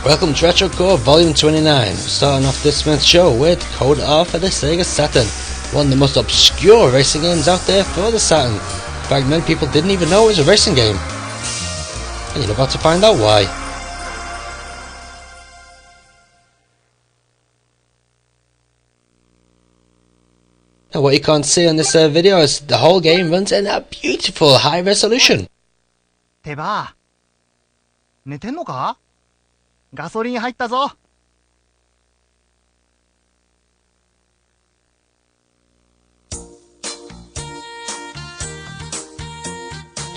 Welcome to Retro Core Volume 29. We're starting off this month's show with Code R for the Sega Saturn, one of the most obscure racing games out there for the Saturn. In fact, many people didn't even know it was a racing game. And you're about to find out why. Now what you can't see on this video is the whole game runs in a beautiful high resolution. てば、寝てんのか？ガソリン入ったぞ。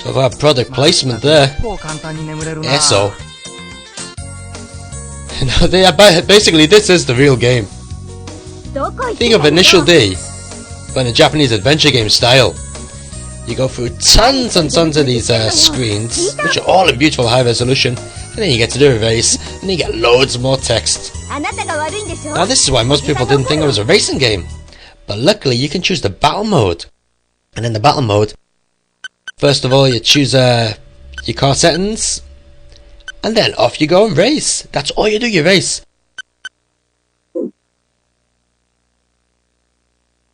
So our product placement there. ESO. Basically this is the real game. Think of Initial D, but in a Japanese adventure game style. You go through tons and tons of these screens, which are all in beautiful high resolution, and then you get to do a race, and you get loads more text. Now this is why most people didn't think it was a racing game, but luckily you can choose the battle mode. And in the battle mode, first of all you choose your car settings, and then off you go and race. That's all you do, you race.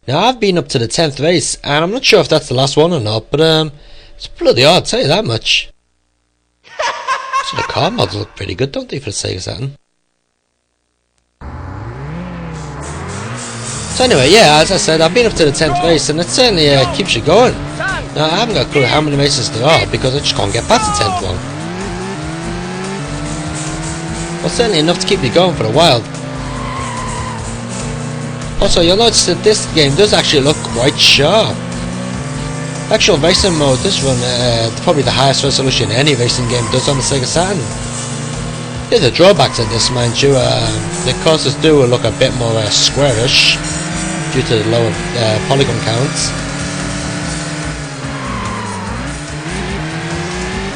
Now I've been up to the 10th race, and I'm not sure if that's the last one or not, but it's bloody hard, I'll tell you that much. So the car mods look pretty good, don't they, for the Sega Saturn? So anyway, yeah, as I said, I've been up to the 10th race, and it certainly keeps you going. Now I haven't got a clue how many races there are, because I just can't get past the 10th one. Well, certainly enough to keep you going for a while. Also, you'll notice that this game does actually look quite sharp. Actual racing mode does run probably the highest resolution any racing game does on the Sega Saturn. There's a drawback to this, mind you. The courses do look a bit more squarish due to the lower polygon counts.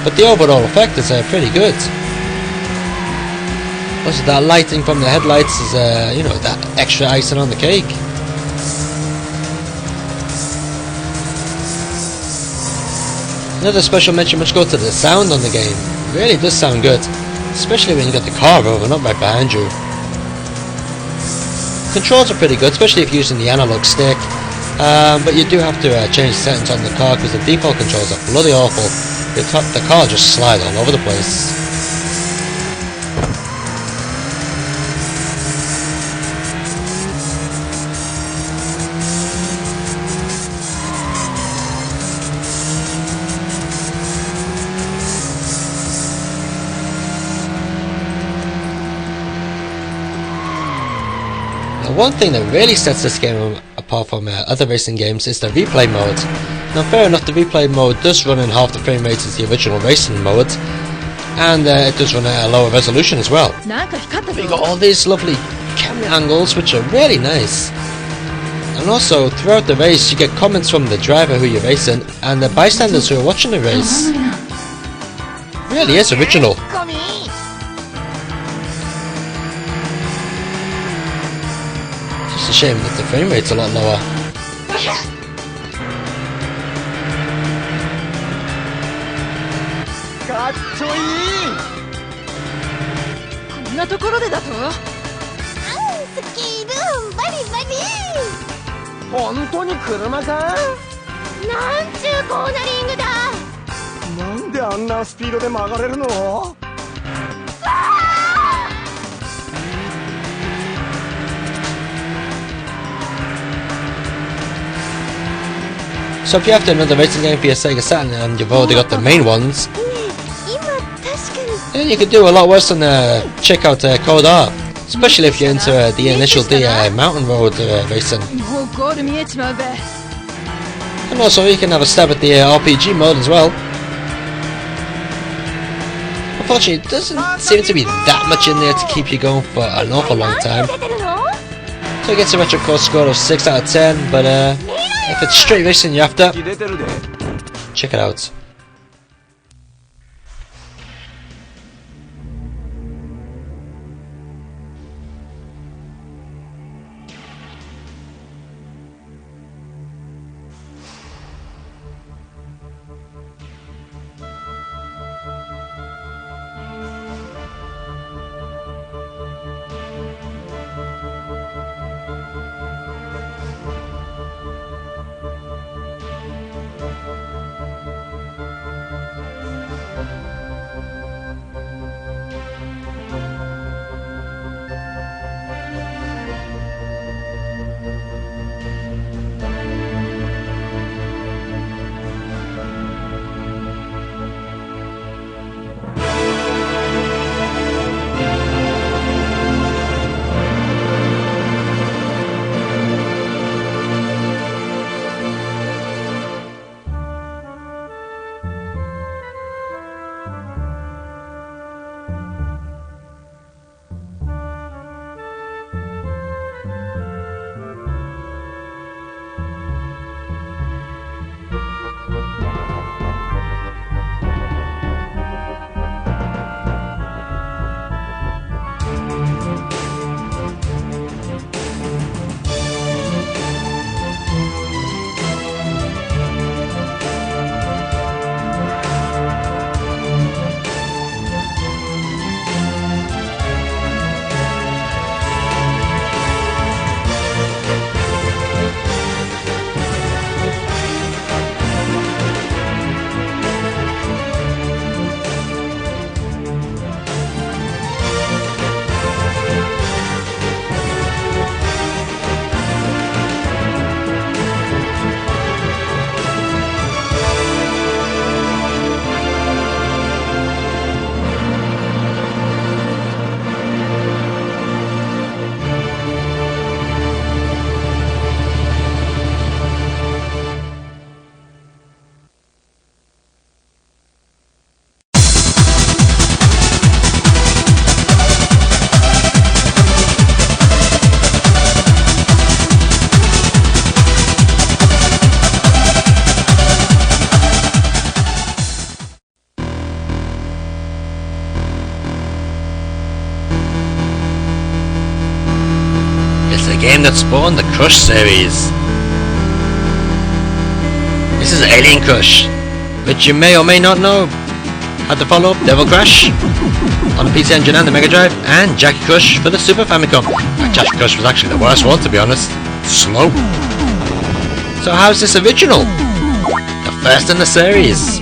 But the overall effect is pretty good. Also, that lighting from the headlights is, you know, that extra icing on the cake. Another special mention must go to the sound on the game. It really does sound good, especially when you got the car rolling up right behind you. Controls are pretty good, especially if you're using the analog stick, but you do have to change settings on the car because the default controls are bloody awful. The car just slides all over the place. One thing that really sets this game apart from other racing games, is the replay mode. Now fair enough, the replay mode does run in half the frame rate as the original racing mode, and it does run at a lower resolution as well. But you got all these lovely camera angles which are really nice. And also, throughout the race you get comments from the driver who you're racing and the bystanders who are watching the race. It really is original. Just a shame that the frame rate's a lot lower. かっちょいい。こんなところでだと？スキールバリバリ。本当に車か？なんちゅうコーナリングだ。なんであんなスピードで曲がれるの？ So if you're after another racing game for your Sega Saturn and you've already got the main ones, then you could do a lot worse than check out Code R, especially if you're into the initial D mountain road racing. And also you can have a stab at the RPG mode as well. Unfortunately, it doesn't seem to be that much in there to keep you going for an awful long time. So it gets a retro core score of 6 out of 10, but if it's straight racing you're after, check it out. Game that spawned the Crush series. This is Alien Crush, which you may or may not know had the follow-up Devil Crash on the PC Engine and the Mega Drive, and Jackie Crush for the Super Famicom. Jackie Crush was actually the worst one, to be honest. Slow. So how's this original? The first in the series.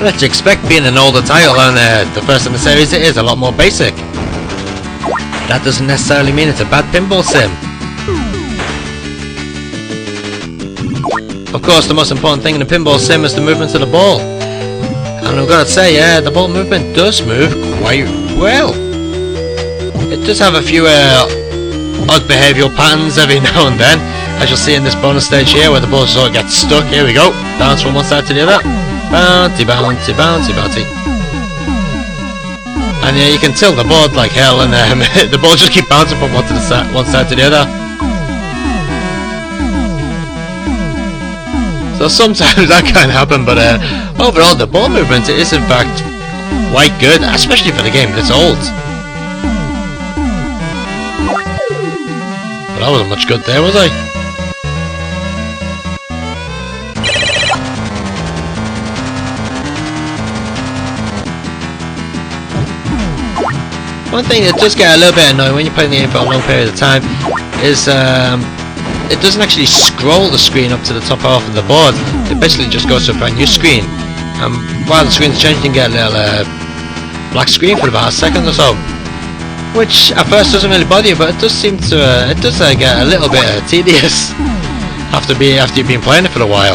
What you expect, being an older title and the first in the series, it is a lot more basic. That doesn't necessarily mean it's a bad pinball sim. Of course, the most important thing in a pinball sim is the movement of the ball. And I've got to say, the ball movement does move quite well. It does have a few odd behavioural patterns every now and then, as you'll see in this bonus stage here, where the ball sort of gets stuck. Here we go, bounce from one side to the other, bouncy, bouncy, bouncy, bouncy. And yeah, you can tilt the board like hell, and the ball just keep bouncing from one side to the other. So sometimes that can happen, but overall the ball movement is in fact quite good, especially for the game that's old. But I wasn't much good there, was I? One thing that does get a little bit annoying when you're playing the game for a long period of time is it doesn't actually scroll the screen up to the top half of the board. It basically just goes to a brand new screen. While the screen's changing, you get a little black screen for about a second or so, which at first doesn't really bother you, but it does seem to get a little bit tedious after you've been playing it for a while.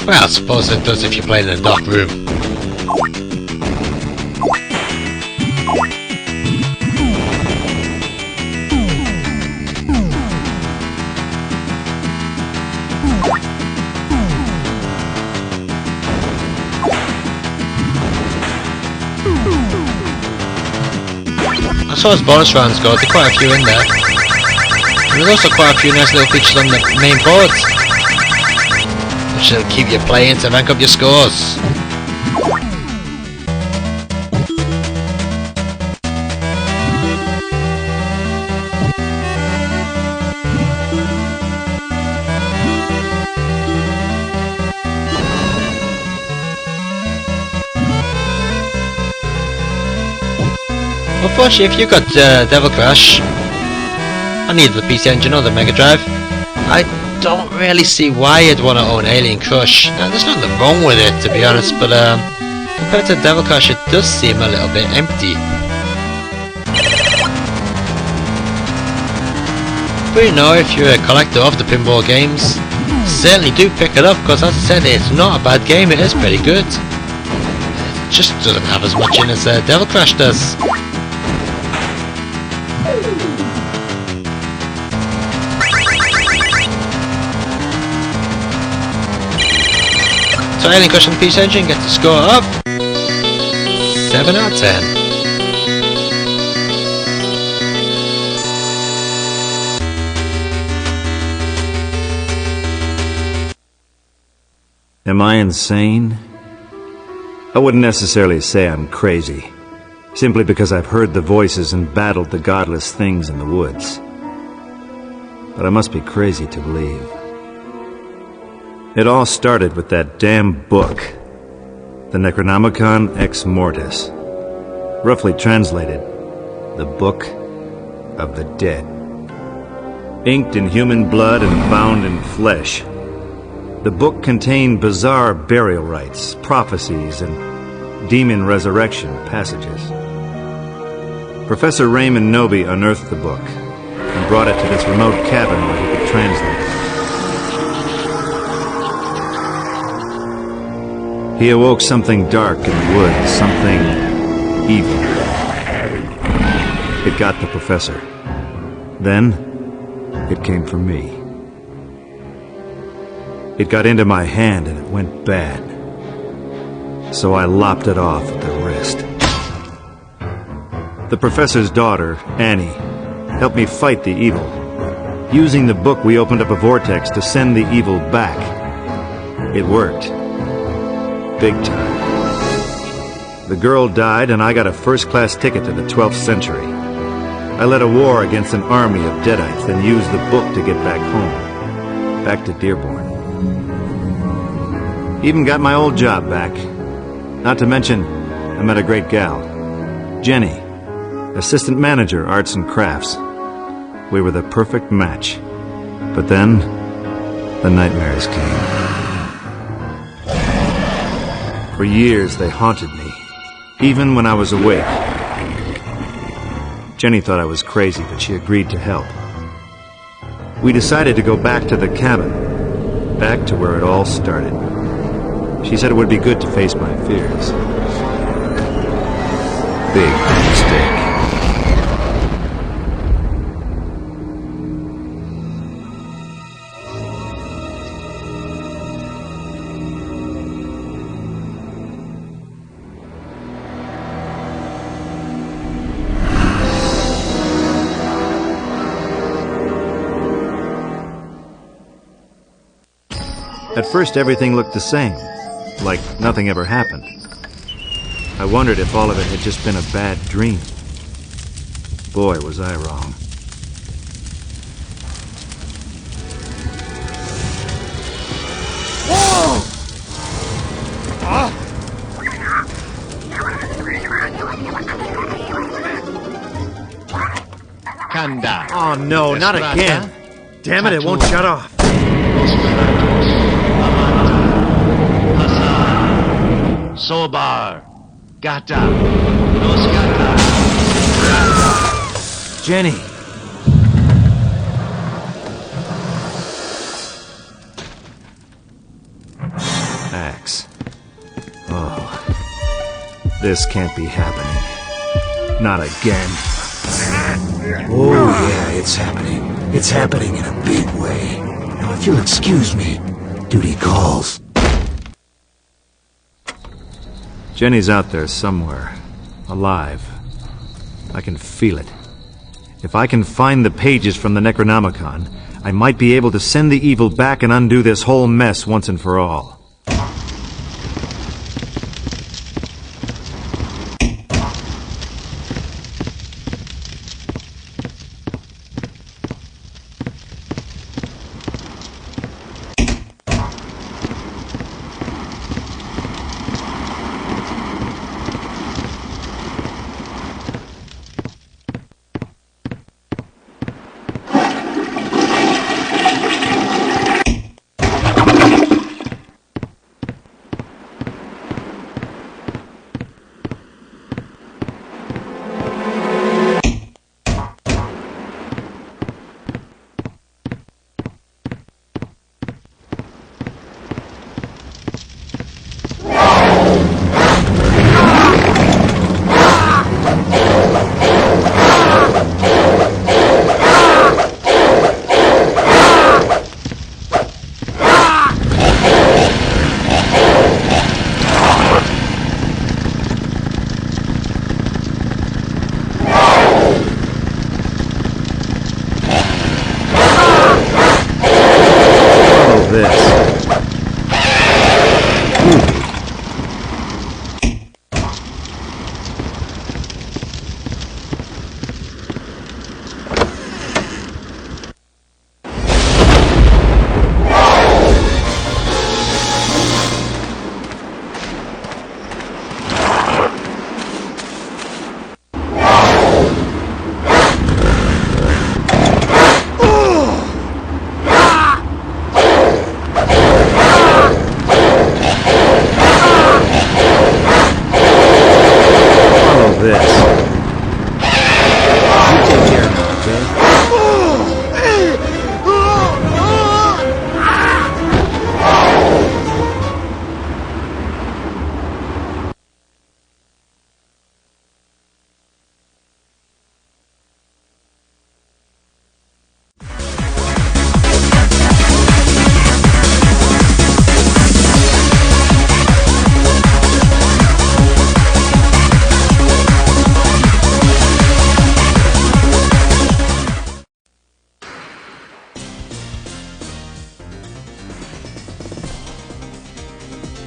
Well, I suppose it does if you're playing in a dark room. As far as bonus rounds go, there are quite a few in there. And there's also quite a few nice little features on the main boards, which will keep you playing to rank up your scores. Unfortunately, if you got Devil Crash on either the PC Engine or the Mega Drive, I don't really see why you'd want to own Alien Crush. Now, there's nothing wrong with it, to be honest, but compared to Devil Crash, it does seem a little bit empty. But you know, if you're a collector of the pinball games, certainly do pick it up, because as I said, it's not a bad game, it is pretty good. It just doesn't have as much in as Devil Crash does. So Alien Crush on the PC Engine gets a score of 7 out of 10. Am I insane? I wouldn't necessarily say I'm crazy, simply because I've heard the voices and battled the godless things in the woods. But I must be crazy to believe. It all started with that damn book, the Necronomicon Ex Mortis. Roughly translated, the Book of the Dead. Inked in human blood and bound in flesh, the book contained bizarre burial rites, prophecies, and demon resurrection passages. Professor Raymond Noby unearthed the book and brought it to this remote cabin where he could translate it. He awoke something dark in the woods, something evil. It got the professor. Then, it came for me. It got into my hand and it went bad. So I lopped it off at the wrist. The professor's daughter, Annie, helped me fight the evil. Using the book, we opened up a vortex to send the evil back. It worked. Big time. The girl died and I got a first-class ticket to the 12th century. I led a war against an army of Deadites, then used the book to get back home. Back to Dearborn. Even got my old job back. Not to mention, I met a great gal. Jenny, assistant manager, arts and crafts. We were the perfect match. But then, the nightmares came. For years, they haunted me, even when I was awake. Jenny thought I was crazy, but she agreed to help. We decided to go back to the cabin, back to where it all started. She said it would be good to face my fears. Big mistake. At first everything looked the same, like nothing ever happened. I wondered if all of it had just been a bad dream. Boy, was I wrong. Whoa! Oh no, not again! Damn it, it won't shut off! Sobar, Gata, Los Gata. Jenny! Axe. Oh. This can't be happening. Not again. Oh yeah, it's happening. It's happening in a big way. Now if you'll excuse me, duty calls. Jenny's out there somewhere. Alive. I can feel it. If I can find the pages from the Necronomicon, I might be able to send the evil back and undo this whole mess once and for all.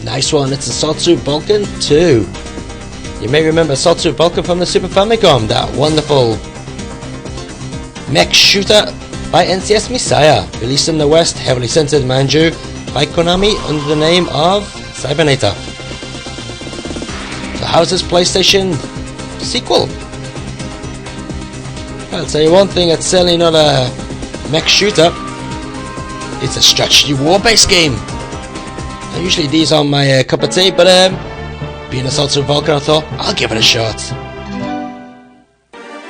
Nice one, it's Assault Suit Valken 2. You may remember Assault Suit Valken from the Super Famicom, that wonderful mech shooter by NCS Messiah, released in the West, heavily censored, mind you, by Konami under the name of Cybernator. So how's this PlayStation sequel? I'll tell you one thing, it's certainly not a mech shooter. It's a strategy war-based game. Now, usually these are my cup of tea, but being Assault Suit Valken, I thought I'll give it a shot.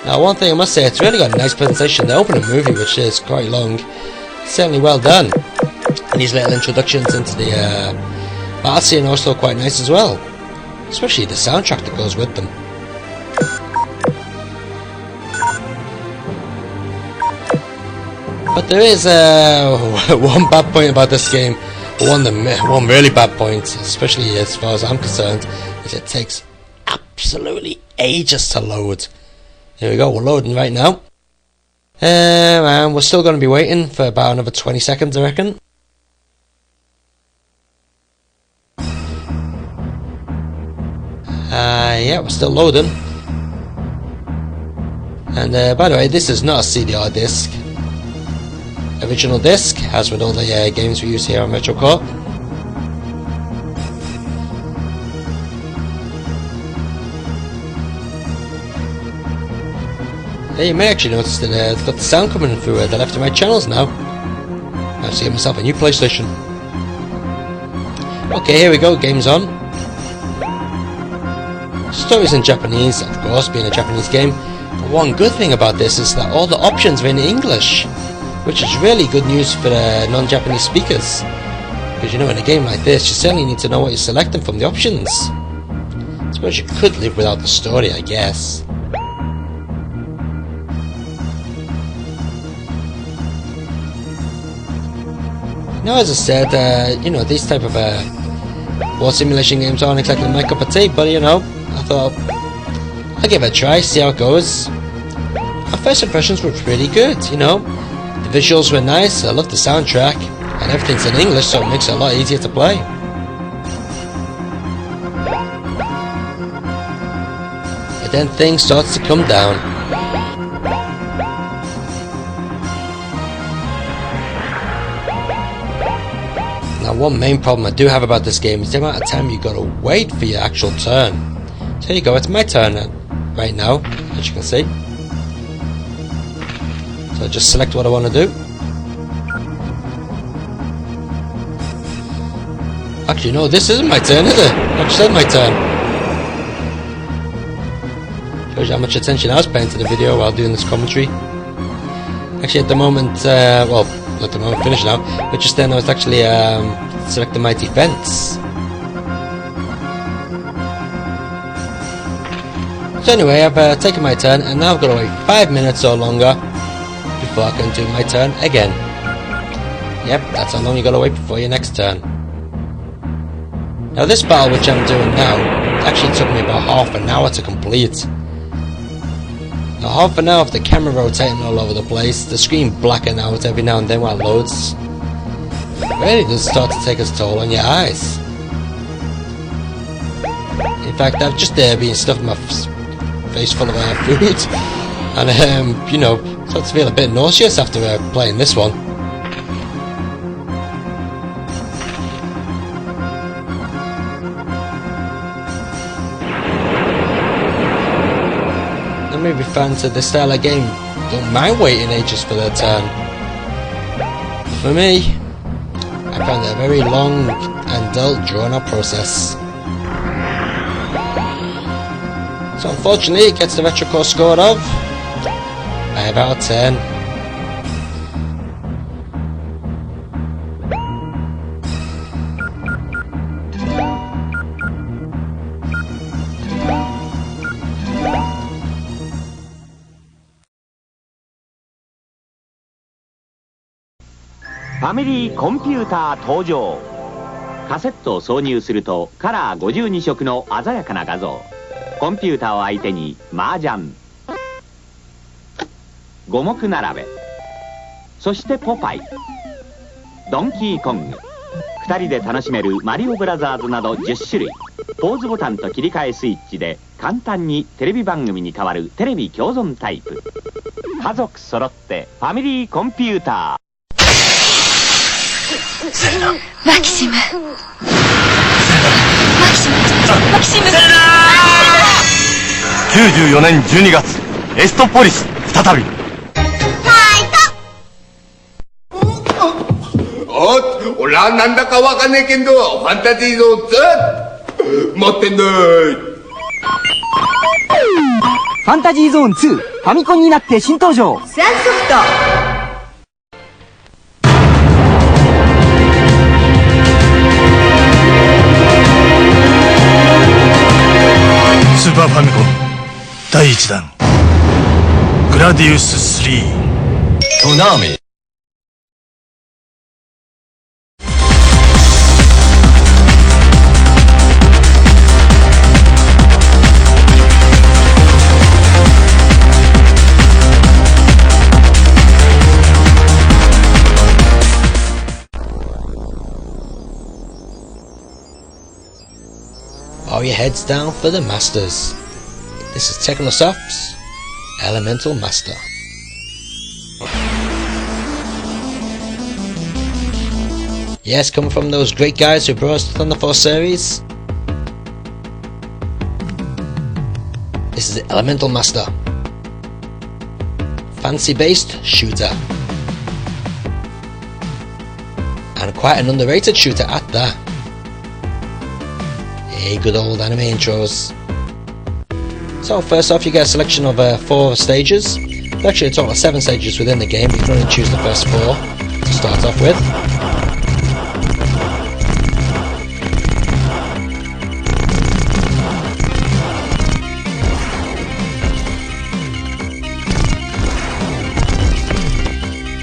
Now, one thing I must say, it's really got a nice presentation. The opening movie, which is quite long, certainly well done. And these little introductions into the battle scene are also quite nice as well, especially the soundtrack that goes with them. But there is one bad point about this game. One really bad point, especially as far as I'm concerned, is it takes absolutely ages to load. Here we go, we're loading right now. And we're still going to be waiting for about another 20 seconds, I reckon. Yeah, we're still loading. And by the way, this is not a CD-R disc. Original disc, as with all the games we use here on Retro Corp. Yeah, you may actually notice that it's got the sound coming through the left and right channels now. I have to get myself a new PlayStation. Okay, here we go, game's on. Story's in Japanese, of course, being a Japanese game. But one good thing about this is that all the options are in English, which is really good news for the non-Japanese speakers. Because you know, in a game like this, you certainly need to know what you're selecting from the options. I suppose you could live without the story, I guess. Now, as I said, you know, these type of war simulation games aren't exactly my cup of tea, but you know, I thought I'll give it a try, see how it goes. Our first impressions were pretty good, you know. The visuals were nice, I loved the soundtrack, and everything's in English, so it makes it a lot easier to play. But then things starts to come down. Now, one main problem I do have about this game is the amount of time you gotta wait for your actual turn. So there you go, it's my turn right now, as you can see. So I just select what I want to do. Actually, no, this isn't my turn, is it? I just said my turn. Shows you how much attention I was paying to the video while doing this commentary. Actually, at the moment, well, not at the moment, finished now, but just then I was actually selecting my defense. So anyway, I've taken my turn, and now I've got to wait 5 minutes or longer before I can do my turn again. Yep, that's how long you got to wait before your next turn. Now this battle which I'm doing now actually took me about half an hour to complete. Now half an hour of the camera rotating all over the place, the screen blacking out every now and then while it loads. It really does start to take its toll on your eyes. In fact, I've just been stuffing my face full of food, and you know, start to feel a bit nauseous after playing this one. Now maybe fans of this style of game don't mind waiting ages for their turn. For me, I found it a very long and dull, drawn-out process. So unfortunately, it gets the retrocore score of 5 out of 10.ファミリーコンピューター登場。カセットを挿入するとカラー52色の鮮やかな画像。コンピューターを相手に麻雀、五目並べ、そしてポパイ、ドンキーコング、2人で楽しめるマリオブラザーズなど10種類。ポーズボタンと切り替えスイッチで簡単にテレビ番組に変わるテレビ共存タイプ。家族揃ってファミリーコンピューター。マキシム94年12月エストポリス再び。俺はなんだかわかんねえけどファンタジーゾーン2持ってんだ。ファンタジーゾーン2ファミコンになって新登場。スランソフトスーパーファミコン第1弾グラディウス3トナーミ。power your heads down for the masters. This is Technosoft's Elemental Master. Yes, coming from those great guys who brought us the Thunder Force series. This is the Elemental Master. Fancy based shooter. And quite an underrated shooter at that. Hey, good old anime intros. So first off you get a selection of 4 stages. There's actually a total of 7 stages within the game, but you can only choose the first 4 to start off with.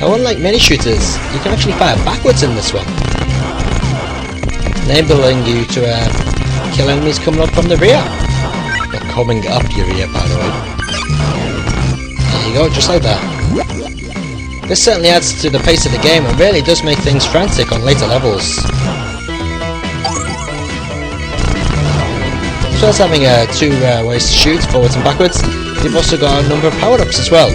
Now, unlike many shooters, you can actually fire backwards in this one, enabling you to kill enemies coming up from the rear. Or coming up your rear, by the way. There you go, just like that. This certainly adds to the pace of the game and really does make things frantic on later levels. As well as having 2 ways to shoot, forwards and backwards, you've also got a number of power-ups as well,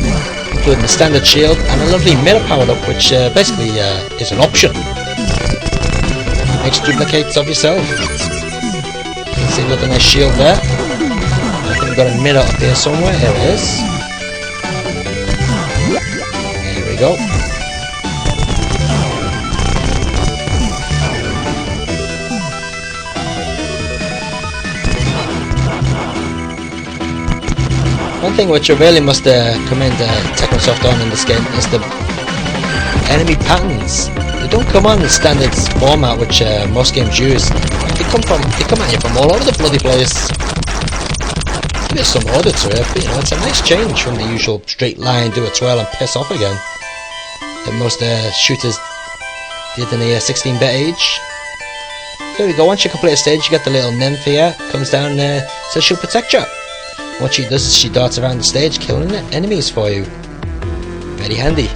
including the standard shield and a lovely mirror power-up, which basically is an option. Makes duplicates of yourself. You can see another nice shield there. I think we've got a mirror up here somewhere. Here it is. There we go. One thing which I really must commend Technosoft on in this game is the enemy patterns. They don't come on the standard format which most games use. They come at you from all over the bloody place. There's some order to it, but you know, it's a nice change from the usual straight line, do a twirl and piss off again that most shooters did in the 16-bit age. There we go, once you complete a stage you get the little nymph here, comes down and says she'll protect you. What she does is she darts around the stage killing enemies for you. Very handy.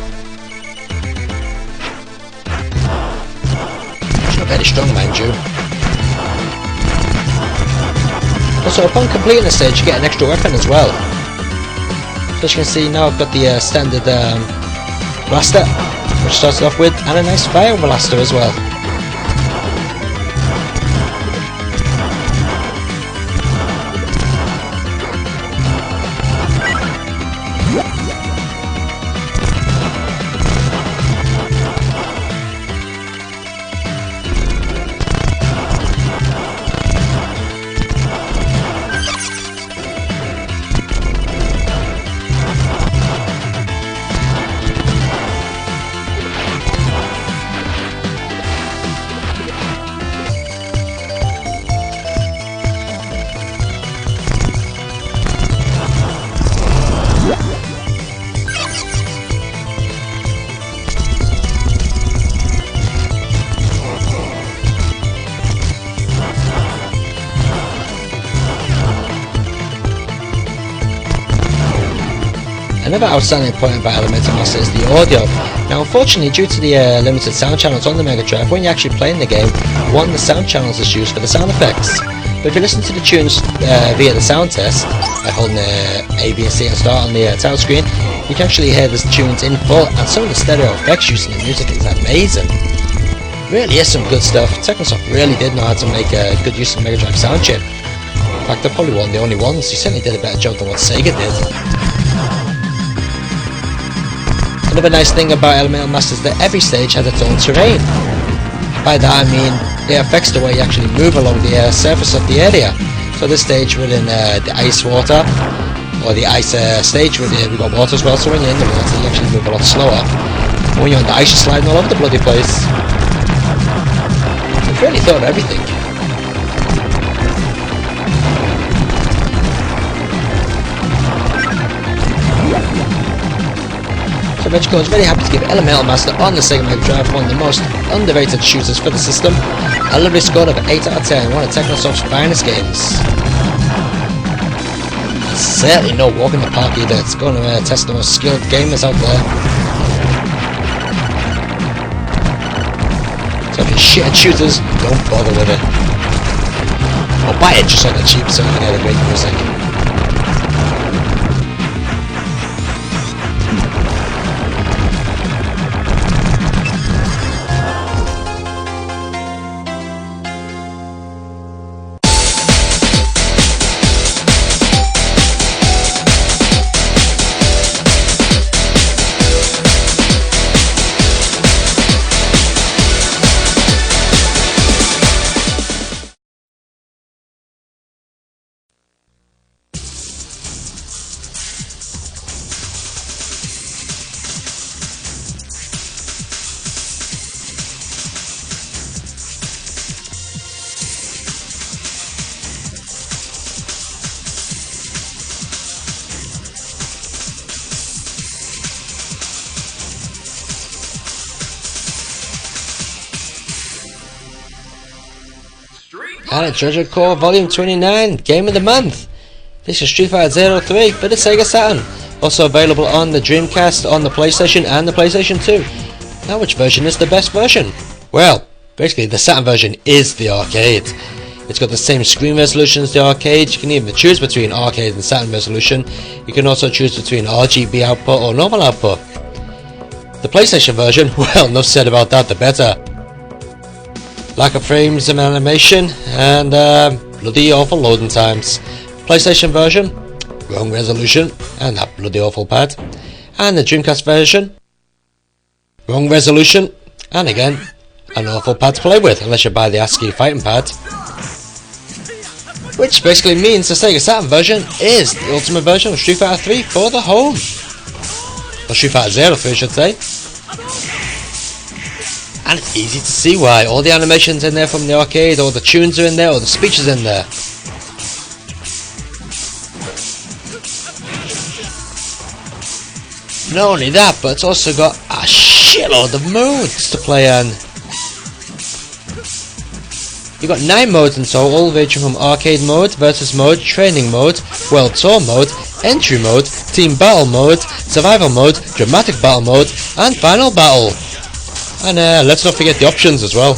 She's not very strong, mind you. Also, upon completing the stage you get an extra weapon as well. So as you can see now I've got the standard blaster, which starts off with, and a nice fire blaster as well. Another outstanding point about Erementar Master is the audio. Now unfortunately, due to the limited sound channels on the Mega Drive, when you're actually playing the game, one of the sound channels is used for the sound effects. But if you listen to the tunes via the sound test, by holding A, B and C and start on the title screen, you can actually hear the tunes in full, and some of the stereo effects used in the music is amazing. Really is some good stuff. Technosoft really did know how to make a good use of the Mega Drive sound chip. In fact, they're probably one of the only ones. He certainly did a better job than what Sega did. Another nice thing about Elemental Master is that every stage has its own terrain. By that I mean it affects the way you actually move along the surface of the area. So this stage we're in the ice water, or the ice stage we've got water as well, so when you're in the water you actually move a lot slower. When you're on the ice you're sliding all over the bloody place. I've really thought of everything. So Magical is very happy to give Elemental Master on the Sega Mega Drive one of the most underrated shooters for the system. A lovely score of 8 out of 10, one of Technosoft's finest games. It's certainly no walk in the park either, it's going to test the most skilled gamers out there. So if you're shit at shooters, don't bother with it. Or buy it just on the cheap so you can get a great music. And a Treasure Core Volume 29, Game of the Month. This is Street Fighter 03 for the Sega Saturn. Also available on the Dreamcast, on the PlayStation and the PlayStation 2. Now which version is the best version? Well, basically the Saturn version is the arcade. It's got the same screen resolution as the arcade. You can even choose between arcade and Saturn resolution. You can also choose between RGB output or normal output. The PlayStation version, well, enough said about that, the better. Lack of frames and animation, and bloody awful loading times. PlayStation version, wrong resolution, and that bloody awful pad. And the Dreamcast version, wrong resolution, and again, an awful pad to play with, unless you buy the ASCII fighting pad. Which basically means the Sega Saturn version is the ultimate version of Street Fighter 3 for the home. Or Street Fighter 03 I should say. And it's easy to see why. All the animations in there from the arcade, all the tunes are in there, all the speeches in there. Not only that, but it's also got a shitload of modes to play on. You've got 9 modes in total, ranging from arcade mode, versus mode, training mode, world tour mode, entry mode, team battle mode, survival mode, dramatic battle mode, and final battle. And let's not forget the options as well.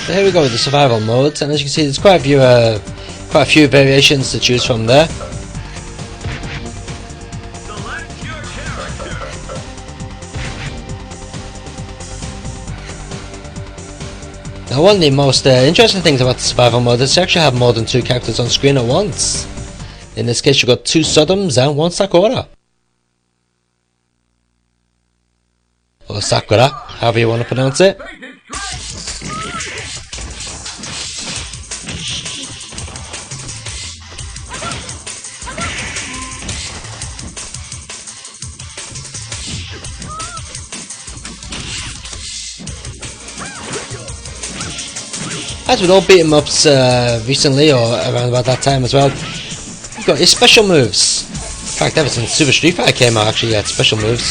So here we go with the survival modes, and as you can see there's quite a few variations to choose from there. Now one of the most interesting things about the survival mode is to actually have more than 2 characters on screen at once. In this case you've got 2 Sodoms and 1 Sakura. Or Sakura, however you want to pronounce it. As with all beat 'em ups recently, or around about that time as well, you've got your special moves. In fact, ever since Super Street Fighter came out, actually you had special moves.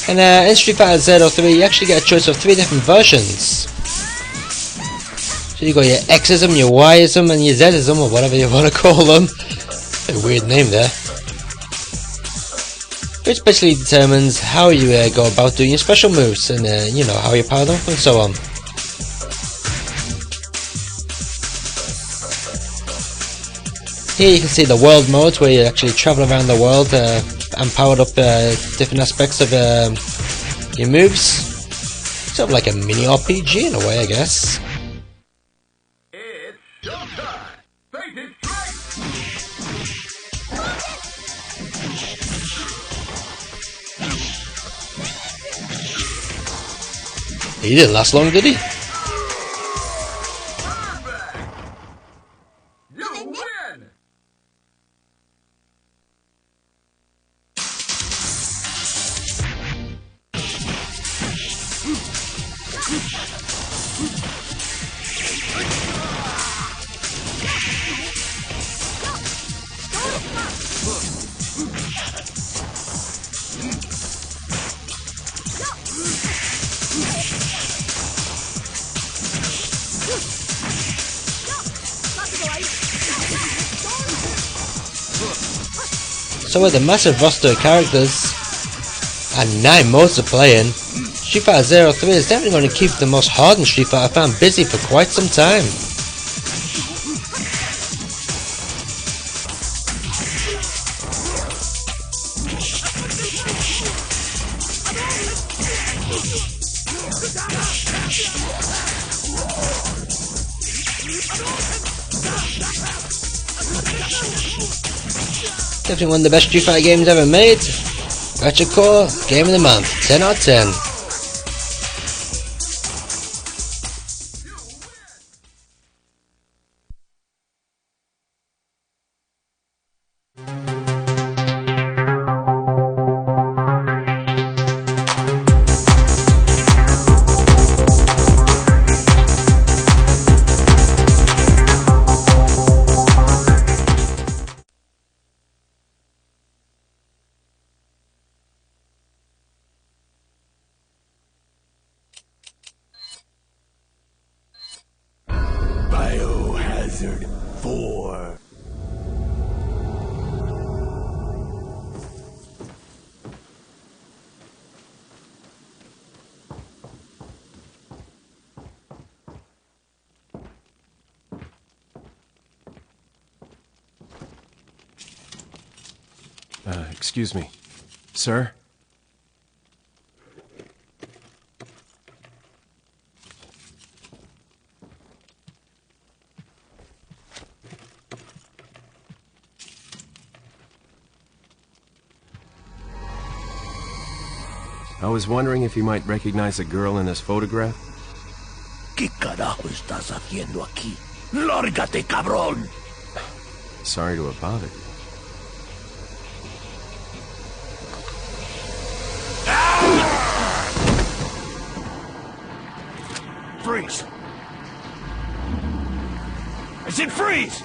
And in Street Fighter 03 you actually get a choice of 3 different versions. So you got your Xism, your Yism and your Zism, or whatever you want to call them. A weird name there. Which basically determines how you go about doing your special moves, and you know, how you power them up and so on. Here you can see the world modes, where you actually travel around the world and power up different aspects of your moves. Sort of like a mini RPG in a way, I guess. It's showtime! Face it straight! He didn't last long, did he? So with a massive roster of characters and 9 modes of playing, Street Fighter 03 is definitely going to keep the most hardened Street Fighter fan busy for quite some time. Definitely one of the best Street Fighter games ever made. Retro Core, Game of the Month, 10 out of 10. Biohazard 4. Excuse me. Sir? I was wondering if you might recognize a girl in this photograph? ¿Qué carajo estás haciendo aquí? ¡Lárgate, cabrón! Sorry to have bothered you. Freeze! I said freeze!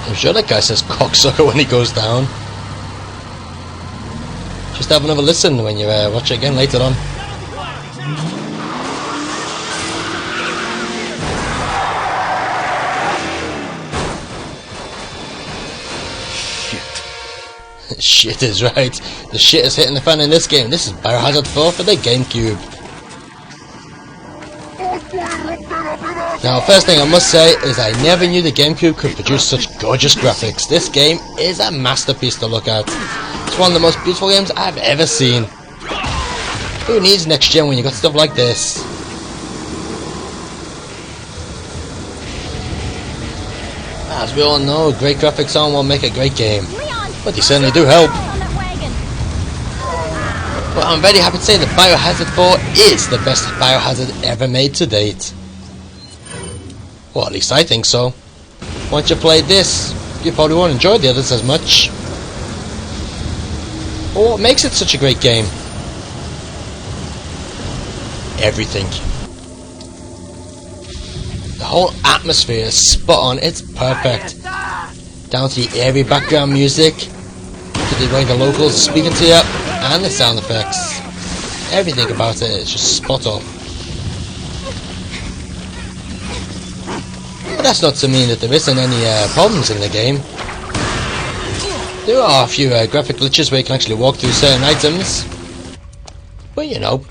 I'm sure that guy says cocksucker when he goes down. Just have another listen when you watch it again later on. Shit. Shit is right. The shit is hitting the fan in this game. This is Biohazard 4 for the GameCube. Now, first thing I must say is I never knew the GameCube could produce such gorgeous graphics. This game is a masterpiece to look at. It's one of the most beautiful games I've ever seen. Who needs next gen when you got stuff like this? As we all know, great graphics on will make a great game. But they certainly do help. But I'm very happy to say that Biohazard 4 is the best Biohazard ever made to date. Well, at least I think so. Once you played this, you probably won't enjoy the others as much. But what makes it such a great game? Everything. The whole atmosphere is spot on, it's perfect. Down to the airy background music, to the way the locals are speaking to you, and the sound effects. Everything about it is just spot on. But that's not to mean that there isn't any problems in the game. There are a few graphic glitches where you can actually walk through certain items. But you know,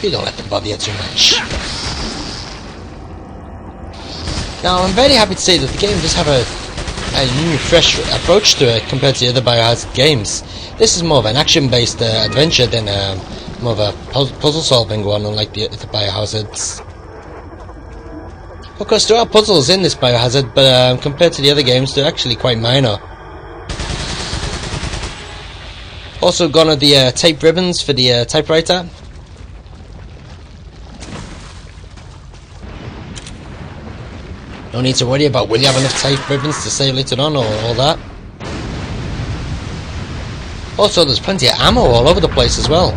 you don't let them bother you too much. Now I'm very happy to say that the game does have a new, fresh approach to it compared to the other Biohazard games. This is more of an action-based adventure than more of a puzzle-solving one, unlike the Biohazards. Of course, there are puzzles in this Biohazard, but compared to the other games, they're actually quite minor. Also gone are the tape ribbons for the typewriter. No need to worry about will you have enough tape ribbons to save later on or all that. Also, there's plenty of ammo all over the place as well.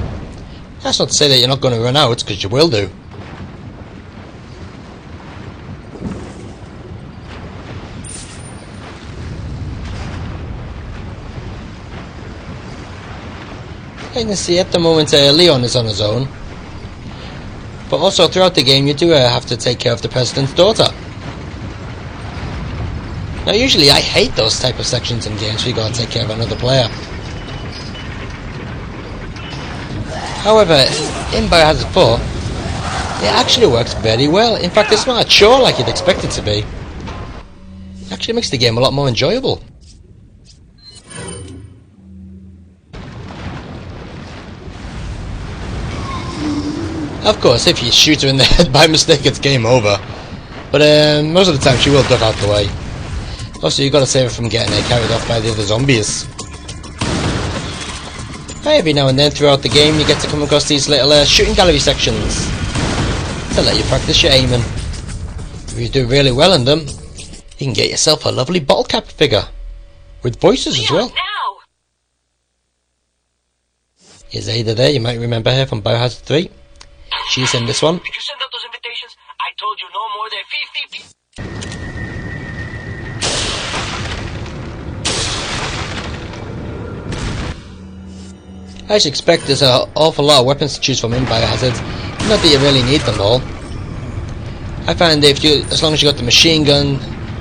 That's not to say that you're not going to run out, because you will do. And you see, at the moment, Leon is on his own. But also, throughout the game, you do have to take care of the President's daughter. Now, usually I hate those type of sections in games where you gotta take care of another player. However, in Biohazard 4, it actually works very well. In fact, it's not a chore like you'd expect it to be. It actually makes the game a lot more enjoyable. Of course, if you shoot her in the head by mistake, it's game over. But most of the time, she will duck out the way. Also, you've got to save her from getting carried off by the other zombies. Every now and then throughout the game you get to come across these little shooting gallery sections to let you practice your aiming. If you do really well in them, you can get yourself a lovely bottle cap figure with voices as well. Here's Ada there, you might remember her from Biohazard 3. She's in this one. Did you send out those invitations? I told you no more than 50. As you expect, there's an awful lot of weapons to choose from in Biohazard. Not that you really need them all. I find that as long as you got the machine gun,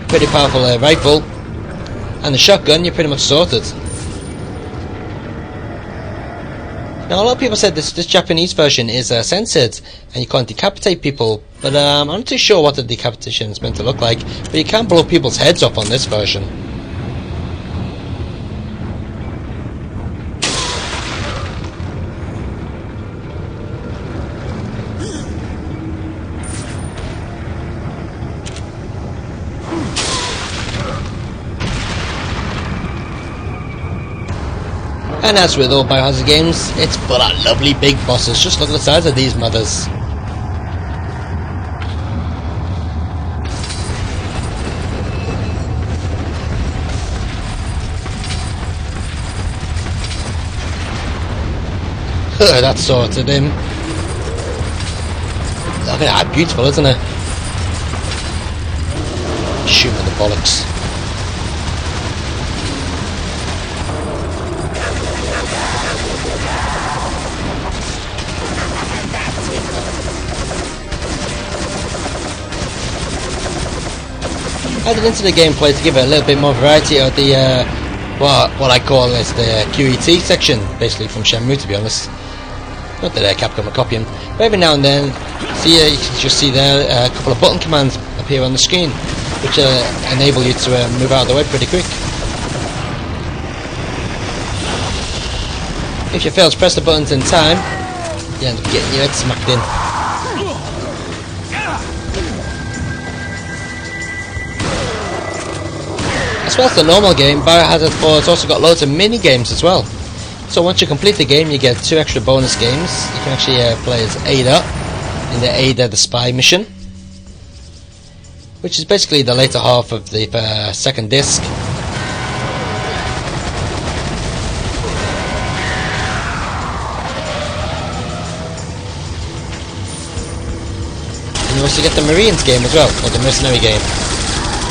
pretty powerful rifle, and the shotgun, you're pretty much sorted. Now, a lot of people said this Japanese version is censored, and you can't decapitate people, but I'm not too sure what the decapitation is meant to look like, but you can blow people's heads off on this version. And as with all Biohazard games, it's full of lovely big bosses. Just look at the size of these mothers. That sorted him. Look at that, beautiful, isn't it? Shoot him in the bollocks. Added into the gameplay to give it a little bit more variety of the what I call as the QET section, basically from Shenmue, to be honest. Not that Capcom are copying, but every now and then, you can just see there a couple of button commands appear on the screen, which enable you to move out of the way pretty quick. If you fail to press the buttons in time, you end up getting your head smacked in. As well as the normal game, Biohazard 4 has also got loads of mini games as well. So once you complete the game, you get 2 extra bonus games. You can actually play as Ada in the Ada the Spy mission, which is basically the later half of the second disc. And you also get the Marines game as well, or the Mercenary game,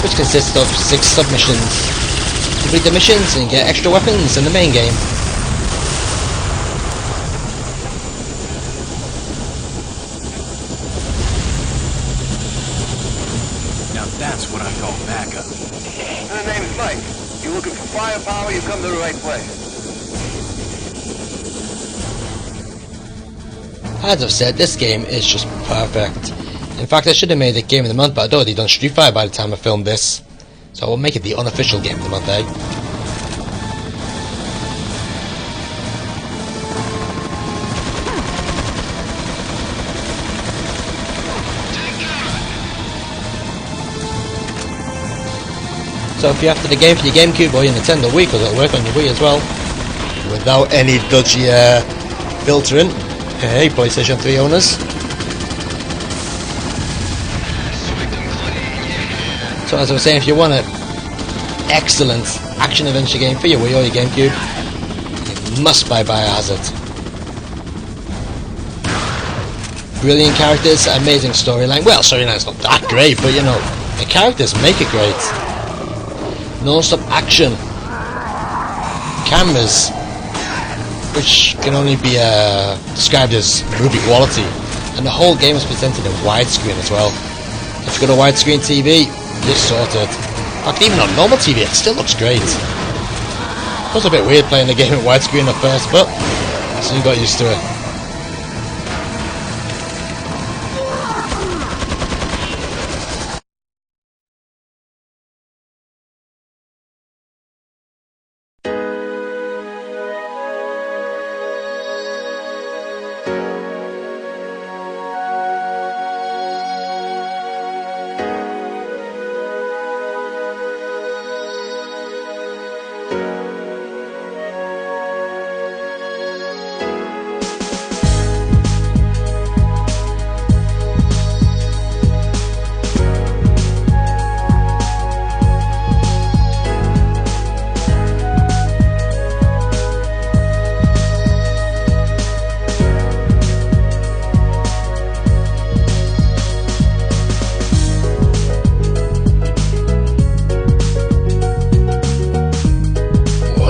which consists of 6 submissions. Complete the missions and get extra weapons in the main game. Now that's what I call backup. My name's Mike. You looking for firepower, you come to the right place. As I've said, this game is just perfect. In fact, I should have made it Game of the Month, but I'd already done Street Fighter by the time I filmed this. So I will make it the unofficial Game of the Month, eh? So if you're after the game for your GameCube or your Nintendo Wii, because it'll work on your Wii as well, without any dodgy filtering. Hey, PlayStation 3 owners. So as I was saying, if you want an excellent action-adventure game for your Wii or your GameCube, you must buy Biohazard. Brilliant characters, amazing storyline. Well, storyline's not that great, but you know, the characters make it great. Non-stop action. Cameras, which can only be described as movie quality. And the whole game is presented in widescreen as well. If you've got a widescreen TV, you're sorted. In fact, even on normal TV, it still looks great. It was a bit weird playing the game in widescreen at first, but soon got used to it.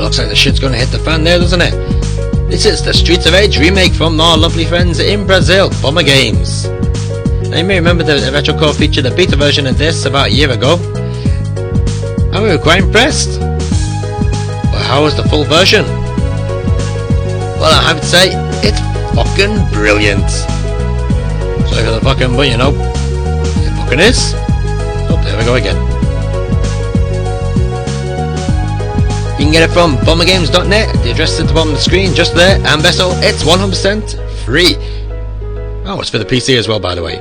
Looks like the shit's gonna hit the fan there, doesn't it? This is the Streets of Rage remake from our lovely friends in Brazil, Bomber Games. Now you may remember that the Retro Core featured a beta version of this about a year ago, and we were quite impressed. But how was the full version? Well, I have to say, it's fucking brilliant. Sorry for the fucking, but you know, it fucking is. Oh, there we go again. You can get it from bombergames.net, the address is at the bottom of the screen, just there, and best of all, it's 100% free. Oh, it's for the PC as well, by the way.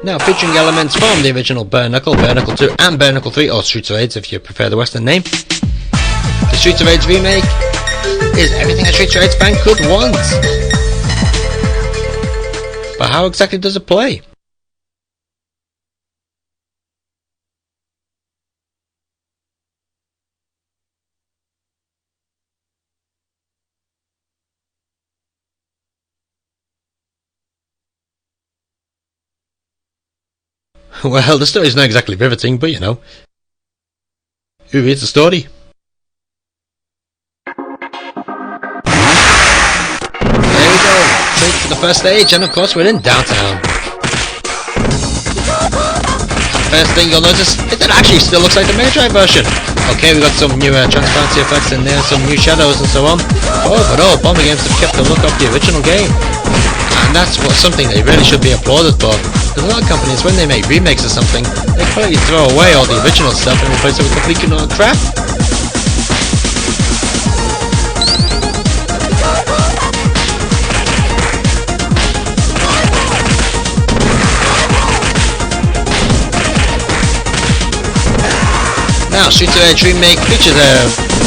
Now, featuring elements from the original Bare Knuckle, Bare Knuckle 2, and Bare Knuckle 3, or Streets of Rage if you prefer the Western name. The Streets of Rage remake is everything a Streets of Rage fan could want. But how exactly does it play? Well, the story's not exactly riveting, but you know, who reads the story? There we go, straight to the first stage, and of course we're in downtown. First thing you'll notice is that it actually still looks like the Mega Drive version. Okay, we got some new transparency effects in there, some new shadows and so on. Oh, but all Bomber Games have kept the look of the original game. And that's something they really should be applauded for. Because a lot of companies, when they make remakes of something, they completely throw away all the original stuff and replace it with complete crap. Now, Streets of Rage Remake features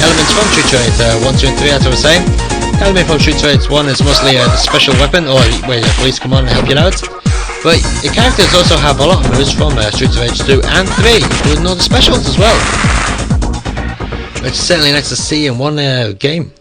elements from Streets of Rage 1, 2 and 3, as I was saying. The element from Streets of Rage 1 is mostly a special weapon, or where the police come on and help you out. But the characters also have a lot of moves from Streets of Rage 2 and 3, including all the specials as well. Which is certainly nice to see in one game.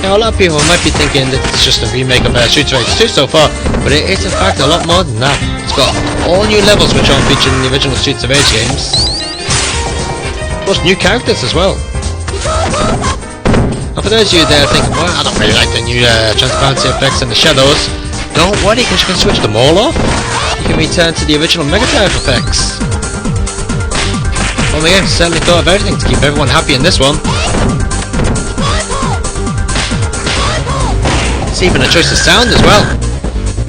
Now, a lot of people might be thinking that it's just a remake of Streets of Rage 2 so far, but it is in fact a lot more than that. It's got all new levels which aren't featured in the original Streets of Rage games, plus new characters as well. Now, for those of you that are thinking, well, I don't really like the new transparency effects and the shadows, don't worry, because you can switch them all off. You can return to the original Mega Drive effects. Well, the game certainly thought of everything to keep everyone happy in this one. Even a choice of sound as well.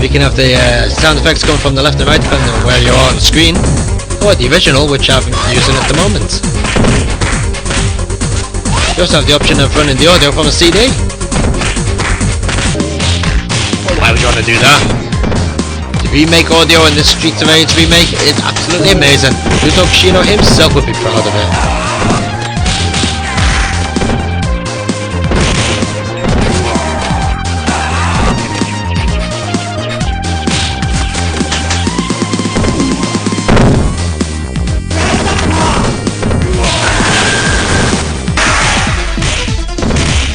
You can have the sound effects coming from the left and right depending on where you are on the screen, or the original, which I'm using at the moment. You also have the option of running the audio from a CD. Why would you want to do that? The remake audio in this Streets of Rage remake is absolutely amazing. Yuzo Koshiro himself would be proud of it.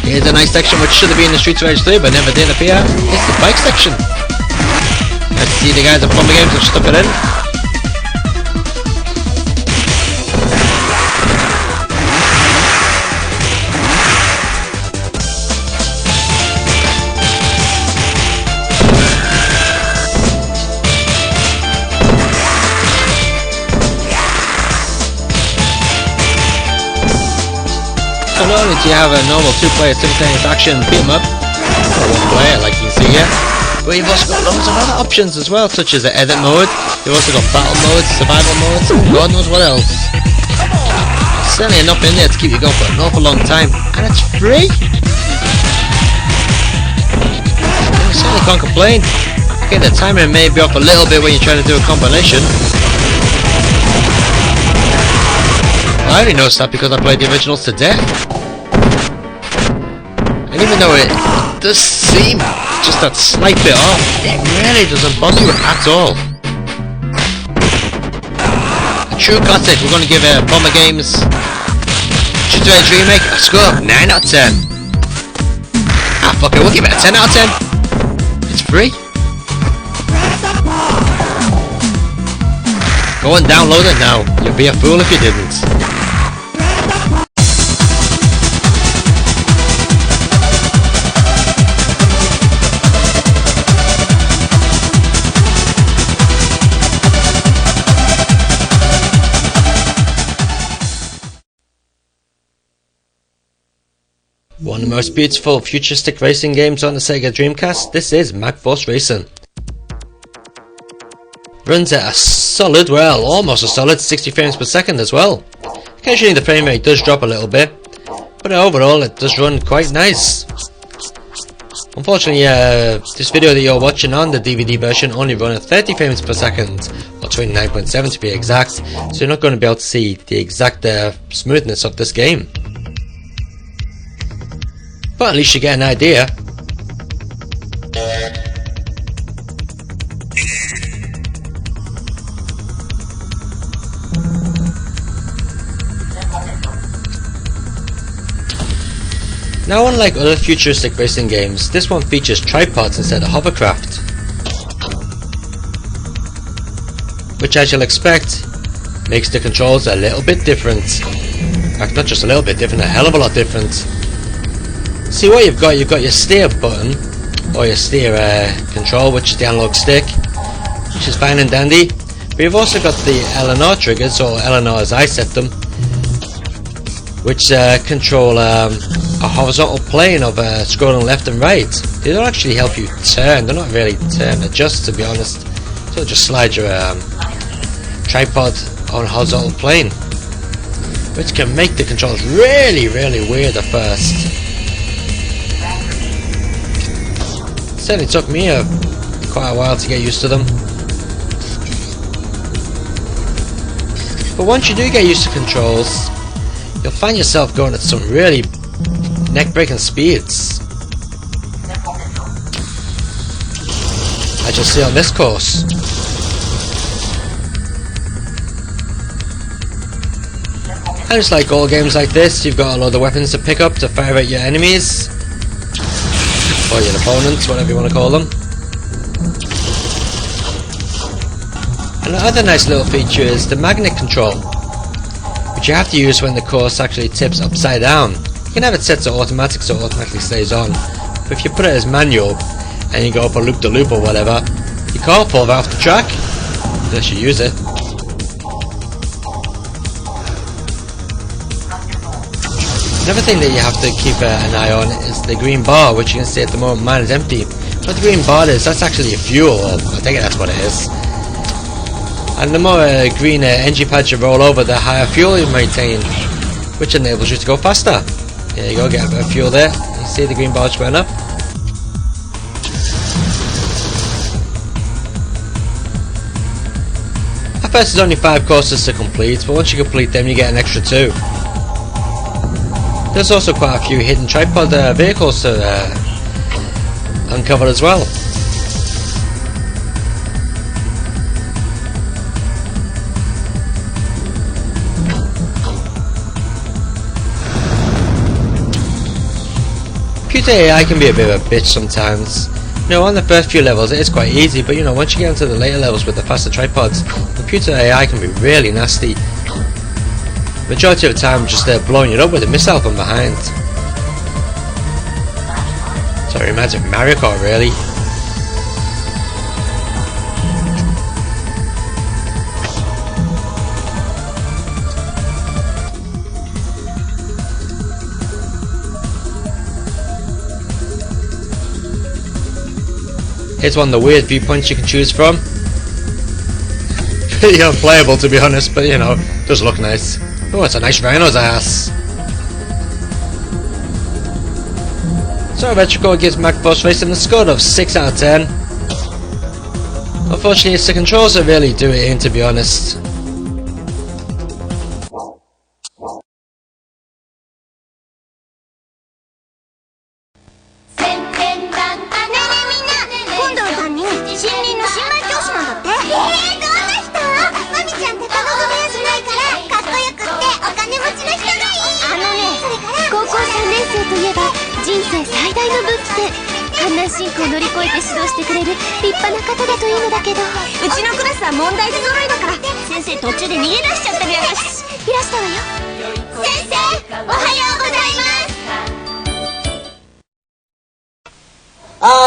Here's a nice section which should have been in the Streets of Rage 3 but never did appear. It's the bike section. Let's see the guys at Bomber Games have stuck it in. So not only do you have a normal 2-player simultaneous action beat 'em up, or 1 player like you can see here, but you've also got loads of other options as well, such as the edit mode. You've also got battle modes, survival modes, and God knows what else. There's certainly enough in there to keep you going for an awful long time, and it's free! You certainly can't complain. Okay, the timer may be off a little bit when you're trying to do a combination. I only noticed that because I played the originals to death. And even though it does seem just that slight bit off, it really doesn't bother you at all. A true classic. We're going to give Bomber Games Streets of Rage Remake a score of 9 out of 10. Ah, fuck it, we'll give it a 10 out of 10. It's free. Go and download it now. You'd be a fool if you didn't. One of the most beautiful futuristic racing games on the Sega Dreamcast, this is Magforce Racing. Runs at a solid, well, almost a solid 60 frames per second as well. Occasionally the frame rate does drop a little bit, but overall it does run quite nice. Unfortunately, this video that you're watching on the DVD version only run at 30 frames per second, or 29.7 to be exact, so you're not going to be able to see the exact smoothness of this game. But at least you get an idea. Now, unlike other futuristic racing games, this one features tripods instead of hovercraft, which, as you'll expect, makes the controls a little bit different. In fact, not just a little bit different, a hell of a lot different. See what you've got your steer button, or your steer control, which is the analog stick, which is fine and dandy, but you've also got the L and R triggers, or L and R as I set them, which control a horizontal plane of scrolling left and right. They don't actually help you turn, they're not really turn adjust, to be honest, so just slide your tripod on a horizontal plane, which can make the controls really weird at first. Certainly took me quite a while to get used to them. But once you do get used to controls, you'll find yourself going at some really neck-breaking speeds, as you'll see on this course. And just like all games like this, you've got a lot of weapons to pick up to fire at your enemies, or your opponents, whatever you want to call them. And another nice little feature is the magnet control, which you have to use when the course actually tips upside down. You can have it set to automatic so it automatically stays on, but if you put it as manual and you go up a loop-de-loop or whatever, you can't fall off the track unless you use it. Another thing that you have to keep an eye on is the green bar, which you can see at the moment mine is empty. What the green bar is, that's actually a fuel, or I think that's what it is. And the more green engine pads you roll over, the higher fuel you maintain, which enables you to go faster. There you go, get a bit of fuel there. You see the green bar's going up. At first there's only 5 courses to complete, but once you complete them you get an extra 2. There's also quite a few hidden tripod vehicles to uncover as well. Computer AI can be a bit of a bitch sometimes. You know, on the first few levels it is quite easy, but you know, once you get into the later levels with the faster tripods, computer AI can be really nasty. Majority of the time just blowing you up with a missile from behind. So it reminds me of Mario Kart really. Here's one of the weird viewpoints you can choose from. Pretty unplayable to be honest, but you know, does look nice. Oh, it's a nice rhino's ass. So Torico gives Magforce Racing a score of 6 out of 10. Unfortunately it's the controls that really do it in, to be honest.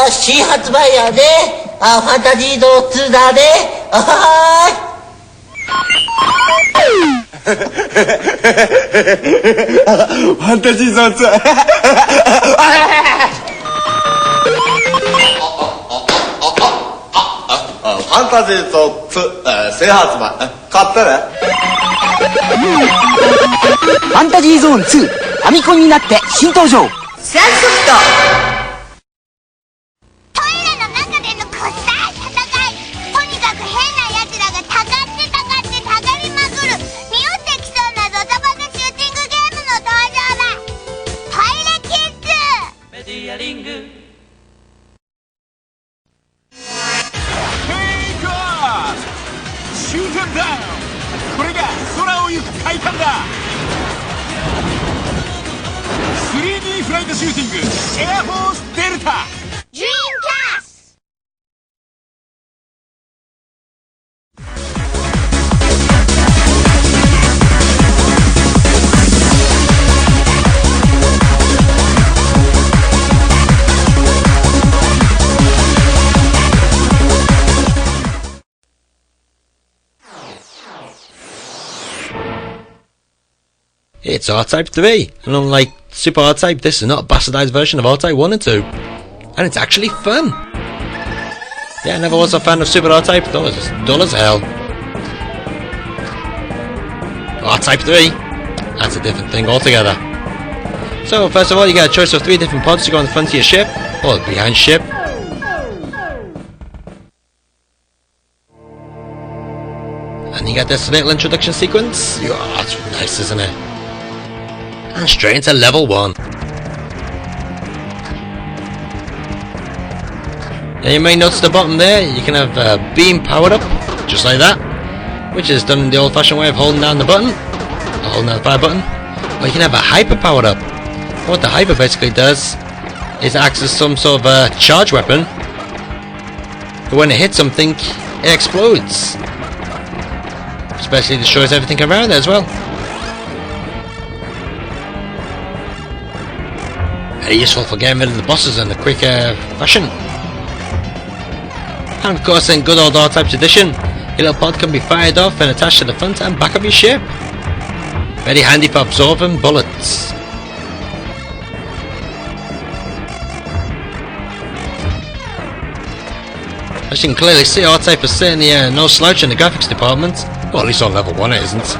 新発売やで、ファンタジーゾーン2だで、はーい。ファンタジーゾーン2。ファンタジーゾーン2、新発売。買ったね。ファンタジーゾーン2、ファミコンになって新登場。センスット。これが空を行く快感だ。 3D フライトシューティングエアフォースデルタ Dreamcast! It's R-Type 3, and unlike Super R-Type, this is not a bastardized version of R-Type 1 and 2. And it's actually fun! Yeah, I never was a fan of Super R-Type, thought it was just dull as hell. R-Type 3, that's a different thing altogether. So, first of all, you get a choice of 3 different pods to go on the front of your ship, or behind ship. And you get this little introduction sequence. Oh, that's nice, isn't it? And straight into level 1. Now you may notice the bottom there, you can have beam powered up, just like that, which is done in the old fashioned way of holding down the button, or holding down the fire button, or you can have a hyper powered up. What the hyper basically does is acts as some sort of a charge weapon, but when it hits something, it explodes. Especially destroys everything around it as well. Very useful for getting rid of the bosses in a quick fashion. And of course in good old R-Type tradition, your little pod can be fired off and attached to the front and back of your ship. Very handy for absorbing bullets. As you can clearly see, R-Type is certainly no slouch in the graphics department. Well, at least on level 1 it isn't.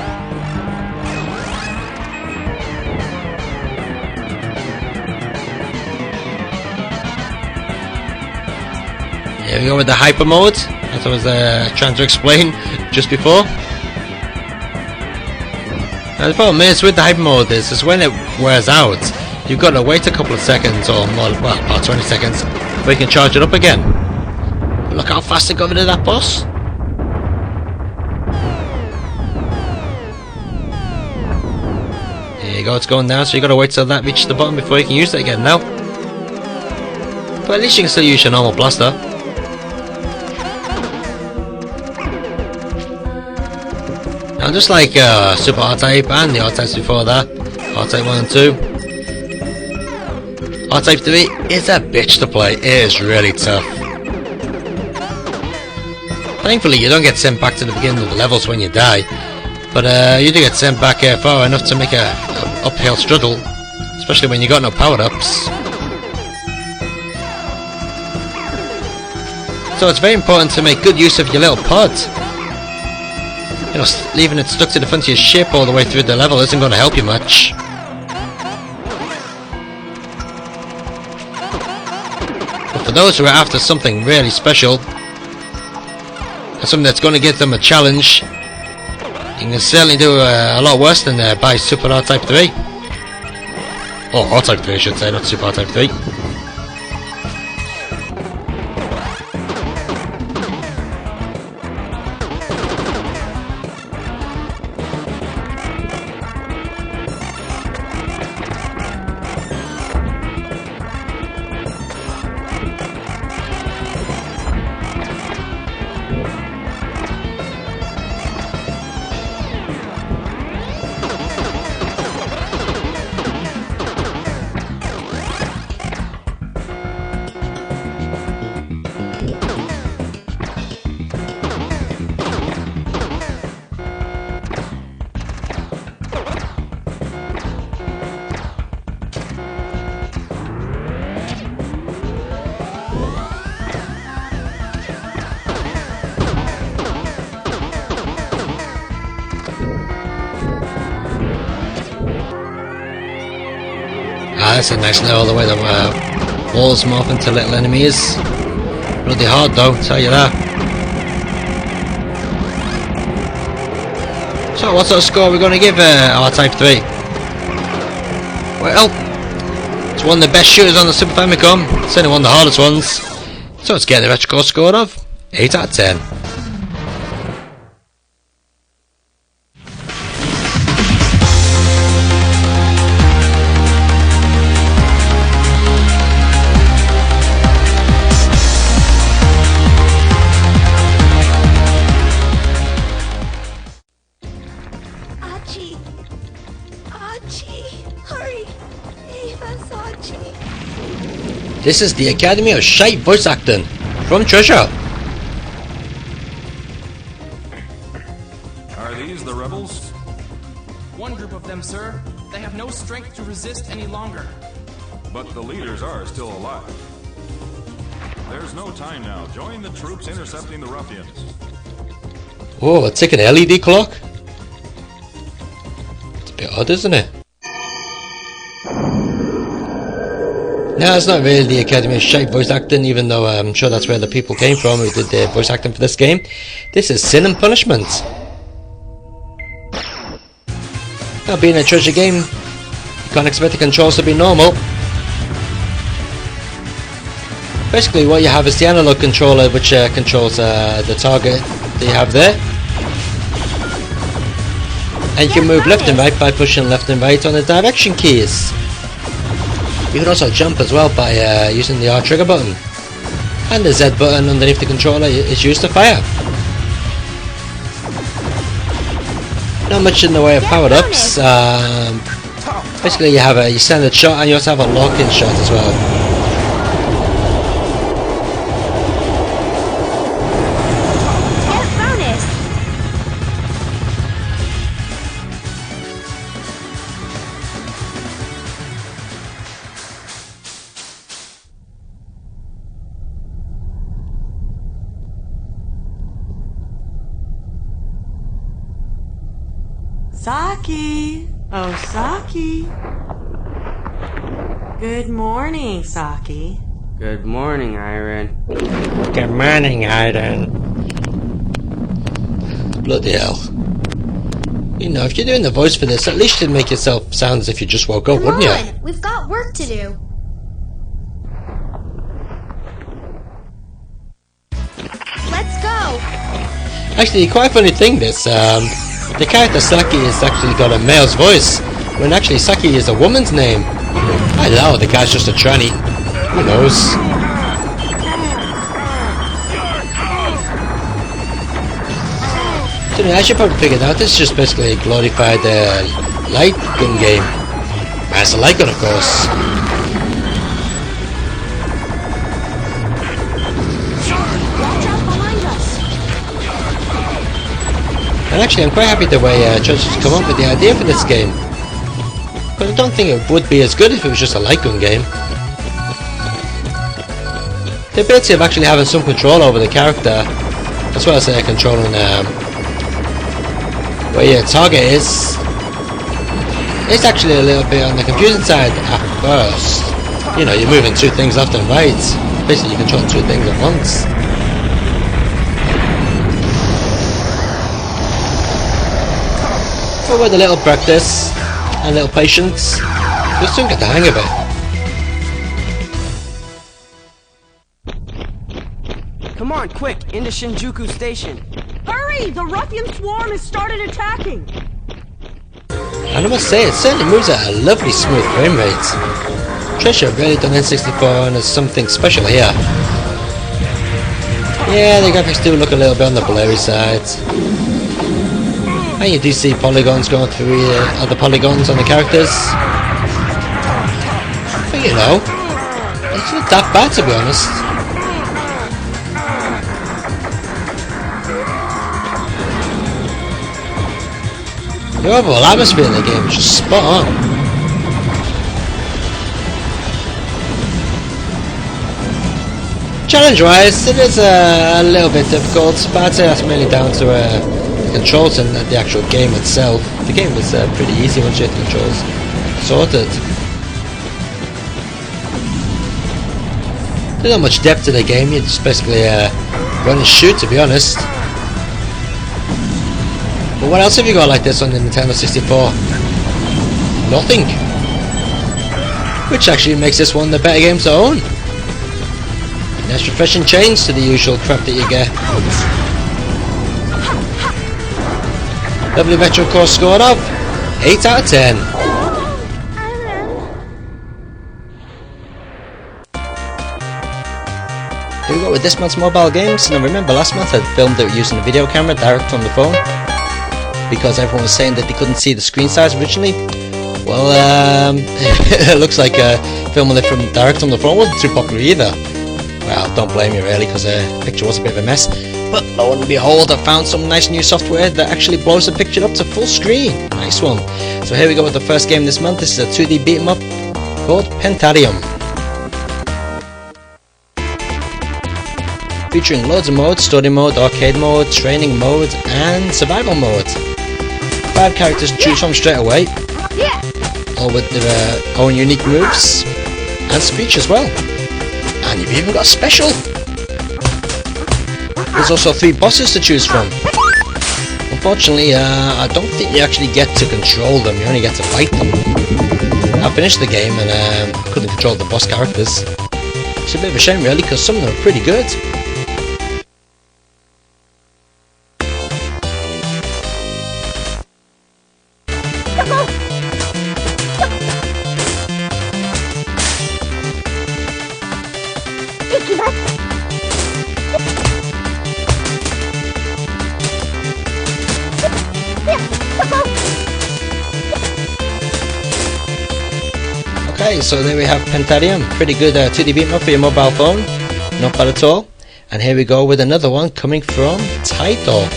There we go with the hyper mode, as I was trying to explain just before. Now the problem is with the hyper mode is when it wears out, you've got to wait a couple of seconds or more, well, about 20 seconds, before you can charge it up again. But look how fast it got rid of that boss. There you go, it's going down, so you got to wait till that reaches the bottom before you can use it again now. But at least you can still use your normal blaster. Now just like Super R-Type and the R-Types before that, R-Type 1 and 2, R-Type 3 is a bitch to play. It is really tough. Thankfully you don't get sent back to the beginning of the levels when you die, but you do get sent back far enough to make a uphill struggle, especially when you got no power-ups. So it's very important to make good use of your little pod. You know, leaving it stuck to the front of your ship all the way through the level isn't going to help you much. But for those who are after something really special, and something that's going to give them a challenge, you can certainly do a lot worse than buy Super R-Type 3. Or R-Type 3 I should say, not Super R-Type 3. That's a nice level, the way the walls morph into little enemies. Bloody hard though, tell you that. So what sort of score are we going to give R-Type 3? Well, it's one of the best shooters on the Super Famicom, certainly one of the hardest ones. So it's getting a retro score of 8 out of 10. This is the Academy of Shite Voice Acting from Treasure. Are these the rebels? One group of them, sir. They have no strength to resist any longer. But the leaders are still alive. There's no time now. Join the troops intercepting the ruffians. Oh, it's like an LED clock. It's a bit odd, isn't it? No, it's not really the Academy of Shite Voice Acting, even though I'm sure that's where the people came from who did the voice acting for this game. This is Sin and Punishment. Now, being a Treasure game, you can't expect the controls to be normal. Basically what you have is the analog controller, which controls the target that you have there. And you can move left and right by pushing left and right on the direction keys. You can also jump as well by using the R trigger button. And the Z button underneath the controller is used to fire. Not much in the way of power-ups. Basically you have a standard shot and you also have a lock-in shot as well. Saki! Oh, Saki! Good morning, Saki. Good morning, Iron. Good morning, Iron. Bloody hell. You know, if you're doing the voice for this, at least you'd make yourself sound as if you just woke up, wouldn't you? We've got work to do. Let's go. Actually, quite a funny thing this, the character Saki has actually got a male's voice, when actually Saki is a woman's name. I don't know, the guy's just a tranny. Who knows? So, as you probably figured out, this is just basically a glorified light gun game. That's a light gun, of course. And actually, I'm quite happy the way Judge has come up with the idea for this game. But I don't think it would be as good if it was just a light gun game. The ability of actually having some control over the character, as well as controlling where your target is, it's actually a little bit on the confusing side at first. You know, you're moving two things left and right. Basically, you control two things at once. But with a little practice and a little patience, you'll soon get the hang of it. Come on, quick, into Shinjuku Station. Hurry! The ruffian swarm has started attacking! And I must say, it certainly moves at a lovely smooth frame rate. Treasure really done N64 and there's something special here. Yeah, the graphics do look a little bit on the blurry side. And you do see polygons going through other polygons on the characters. But you know, it's not that bad to be honest. The overall atmosphere in the game is just spot on. Challenge-wise, it is a little bit difficult, but I'd say that's mainly down to the controls and the actual game itself. The game is pretty easy once you have the controls sorted. There's not much depth to the game, you just basically run and shoot, to be honest. But what else have you got like this on the Nintendo 64? Nothing. Which actually makes this one the better game to own. Nice refreshing change to the usual crap that you get. Lovely Metro Core scored of 8 out of 10. Here we go with this month's mobile games. Now remember last month I filmed it using a video camera direct from the phone, because everyone was saying that they couldn't see the screen size originally. Well, it looks like filming it from direct on the phone wasn't too popular either. Well, don't blame me really, because the picture was a bit of a mess. But lo and behold, I found some nice new software that actually blows the picture up to full screen. Nice one. So here we go with the first game this month. This is a 2D beat 'em up called Pentarium. Featuring loads of modes: story mode, arcade mode, training mode, and survival mode. 5 characters to choose from straight away, all with their own unique moves and speech as well. And you've even got special. There's also 3 bosses to choose from. Unfortunately, I don't think you actually get to control them, you only get to fight them. I finished the game and couldn't control the boss characters. It's a bit of a shame really, because some of them are pretty good. Okay, so there we have Pentarium, pretty good 2D beat 'em up for your mobile phone, not bad at all. And here we go with another one coming from Taito.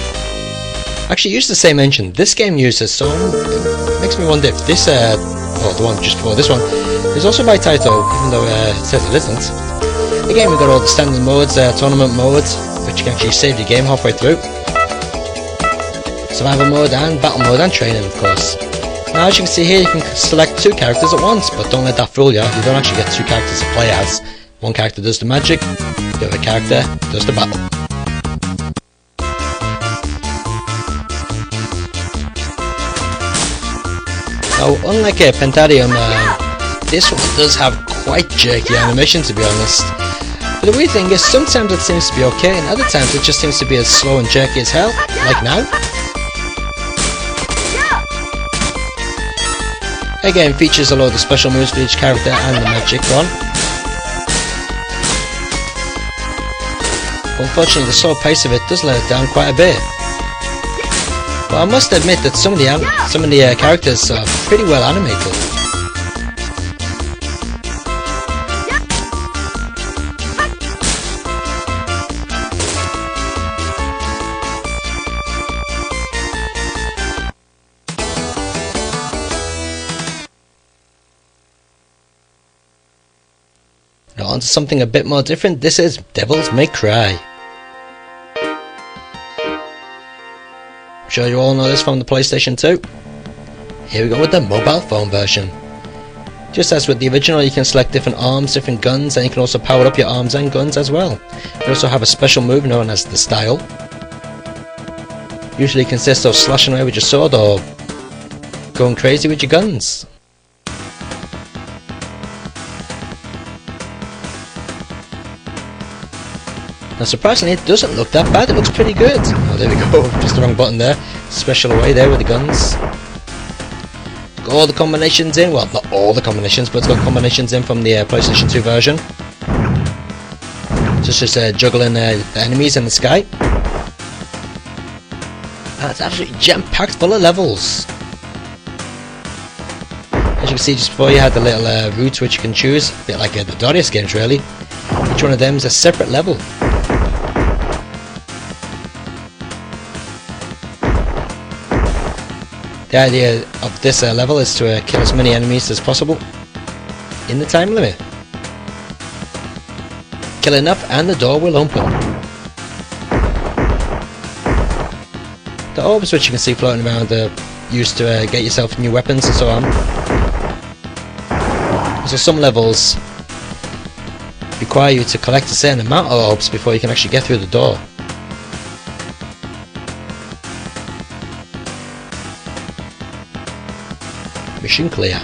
Actually used the same engine this game uses, so it makes me wonder if this, or the one just before this one, is also by Taito, even though it says it isn't. Again, we've got all the standard modes, tournament modes, which you can actually save your game halfway through. Survival mode and battle mode and training, of course. Now as you can see here, you can select 2 characters at once, but don't let that fool you. You don't actually get 2 characters to play as. One character does the magic, the other character does the battle. Now, unlike a Pentarium, this one does have quite jerky animation, to be honest. But the weird thing is, sometimes it seems to be okay, and other times it just seems to be as slow and jerky as hell, like now. Again, features a load of special moves for each character and the magic one. Unfortunately, the slow pace of it does let it down quite a bit. But I must admit that some of the characters are pretty well animated. Now on to something a bit more different. This is Devils May Cry. I'm sure you all know this from the PlayStation 2. Here we go with the mobile phone version. Just as with the original, you can select different arms, different guns, and you can also power up your arms and guns as well. You also have a special move known as the style. Usually consists of slashing away with your sword or going crazy with your guns. Now surprisingly, it doesn't look that bad, it looks pretty good. Oh, there we go, just the wrong button there. Special away there with the guns. Got all the combinations in, well, not all the combinations, but it's got combinations in from the PlayStation 2 version. Just juggling enemies in the sky. And it's absolutely jam-packed full of levels. As you can see, just before you had the little routes which you can choose, a bit like the Dorius games really. Each one of them is a separate level. The idea of this level is to kill as many enemies as possible in the time limit. Kill enough and the door will open. The orbs which you can see floating around are used to get yourself new weapons and so on. So some levels require you to collect a certain amount of orbs before you can actually get through the door. Mission clear.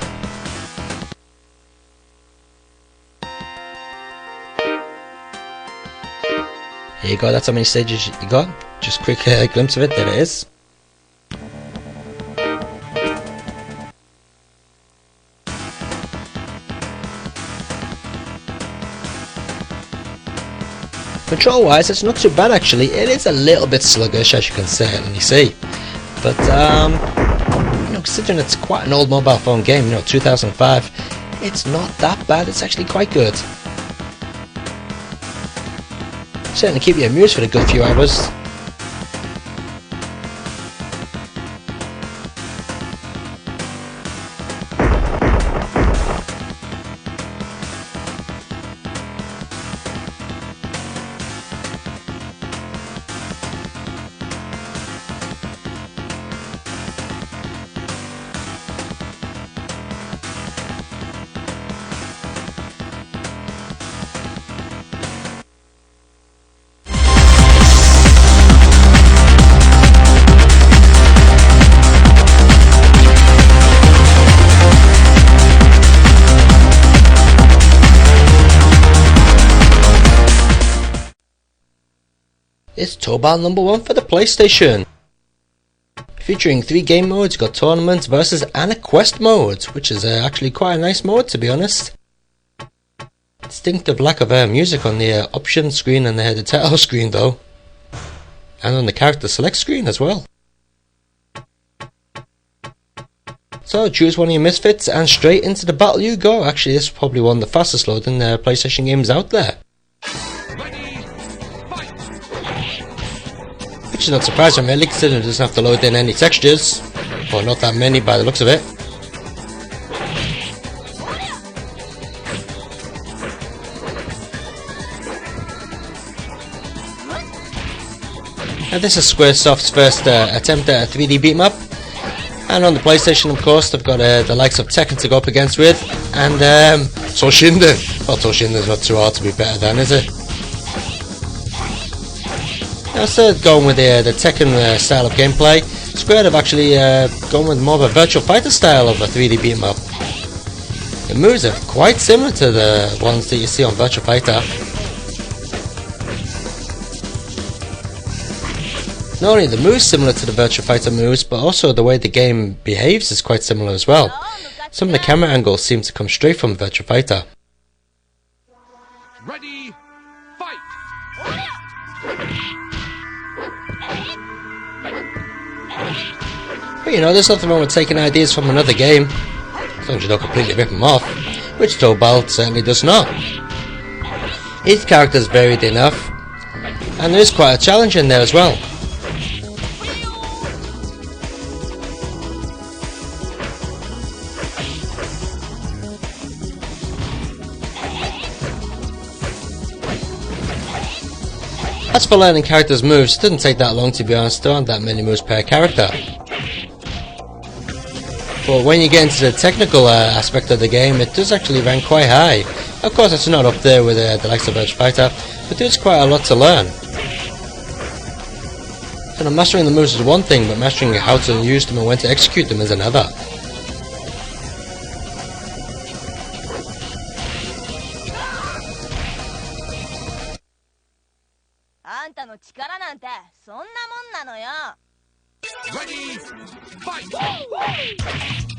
Here you go, that's how many stages you got. Just a quick glimpse of it, there it is. Control wise, it's not too bad actually. It is a little bit sluggish, as you can certainly see. But considering it's quite an old mobile phone game, 2005, it's not that bad, it's actually quite good. Certainly keep you amused for a good few hours. It's Tobal No. 1 for the PlayStation. Featuring 3 game modes, you've got Tournament, Versus and a Quest mode, which is actually quite a nice mode to be honest. Distinctive lack of music on the option screen and the title screen though. And on the character select screen as well. So choose one of your misfits and straight into the battle you go. Actually this is probably one of the fastest loading PlayStation games out there. Which is not surprising really, considering it doesn't have to load in any textures, or not that many by the looks of it. Now this is Squaresoft's first attempt at a 3D beat 'em up, and on the PlayStation of course they've got the likes of Tekken to go up against with, and Toshinden. Well, Toshinden's not too hard to be better than, is it? Instead of going with the Tekken style of gameplay, Square have actually gone with more of a Virtua Fighter style of a 3D beat 'em up. The moves are quite similar to the ones that you see on Virtua Fighter. Not only the moves similar to the Virtua Fighter moves, but also the way the game behaves is quite similar as well. Some of the camera angles seem to come straight from Virtua Fighter. Ready, fight! But you know, there's nothing wrong with taking ideas from another game, as long as you don't completely rip them off, which Tobal certainly does not. Each character is varied enough, and there is quite a challenge in there as well. As for learning characters' moves, it doesn't take that long, to be honest. There aren't that many moves per character. But when you get into the technical aspect of the game, it does actually rank quite high. Of course, it's not up there with the likes of Virtua Fighter, but there's quite a lot to learn. And mastering the moves is one thing, but mastering how to use them and when to execute them is another.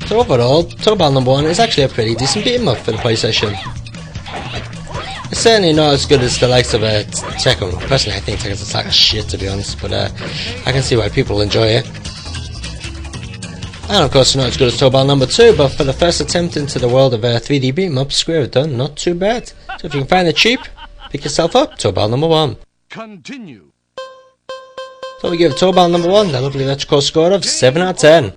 So overall, Tobal No. 1 is actually a pretty decent beat 'em up for the PlayStation. It's certainly not as good as the likes of Tekken. Personally, I think Tekken's a sack of shit, to be honest, but I can see why people enjoy it. And of course, not as good as Tobal No. 2, but for the first attempt into the world of 3D beat 'em up, Square have done not too bad. So if you can find it cheap, pick yourself up Tobal No. 1. Continue. So we give Tobal No. 1 the lovely electrical score of 7 out of 10.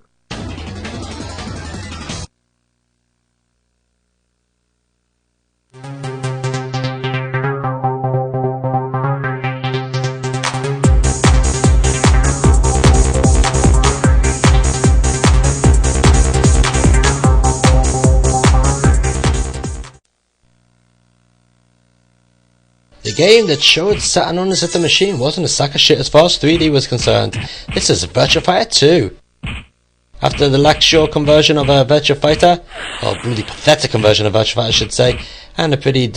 The game that showed Saturn owners that the machine wasn't a sack of shit as far as 3D was concerned. This is Virtua Fighter 2. After the lax-show conversion of Virtua Fighter, or really pathetic conversion of Virtua Fighter I should say, and a pretty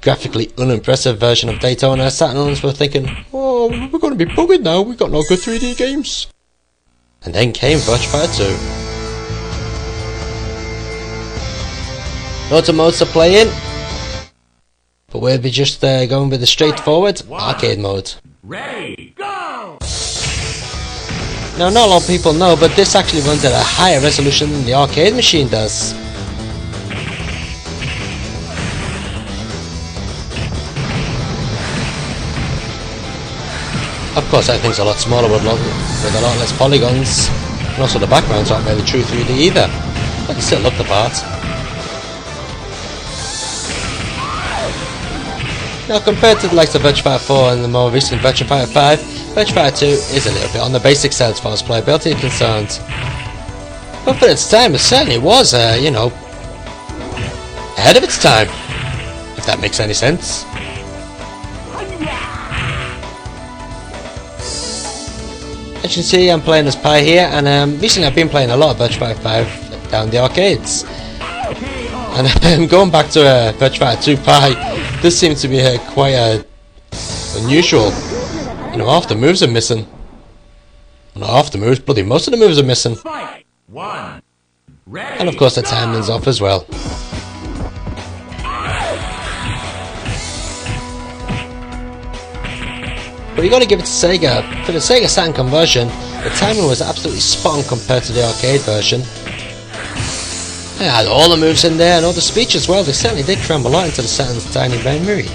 graphically unimpressive version of Daytona, Saturn owners were thinking, oh, we're going to be buggered now, we've got no good 3D games. And then came Virtua Fighter 2. Loads of modes to play in, but we'll be just going with the straightforward arcade mode. Ready, go! Now, not a lot of people know, but this actually runs at a higher resolution than the arcade machine does. Of course, everything's a lot smaller with a lot less polygons, and also the backgrounds aren't really true 3D either, but they still look the part. Now, compared to the likes of Virtua Fighter 4 and the more recent Virtua Fighter 5, Virtua Fighter 2 is a little bit on the basic side as far as playability is concerned. But for its time, it certainly was, you know, ahead of its time, if that makes any sense. As you can see, I'm playing as Pi here, and recently I've been playing a lot of Virtua Fighter 5 down the arcades. And going back to Virtua Fighter 2 Pi, this seems to be quite unusual. You know, half the moves are missing. Not half the moves, bloody most of the moves are missing. And of course the timing's off as well. But you got to give it to Sega. For the Sega Saturn conversion, the timing was absolutely spot on compared to the arcade version. They had all the moves in there and all the speech as well. They certainly did cram a lot into the Saturn's tiny memory.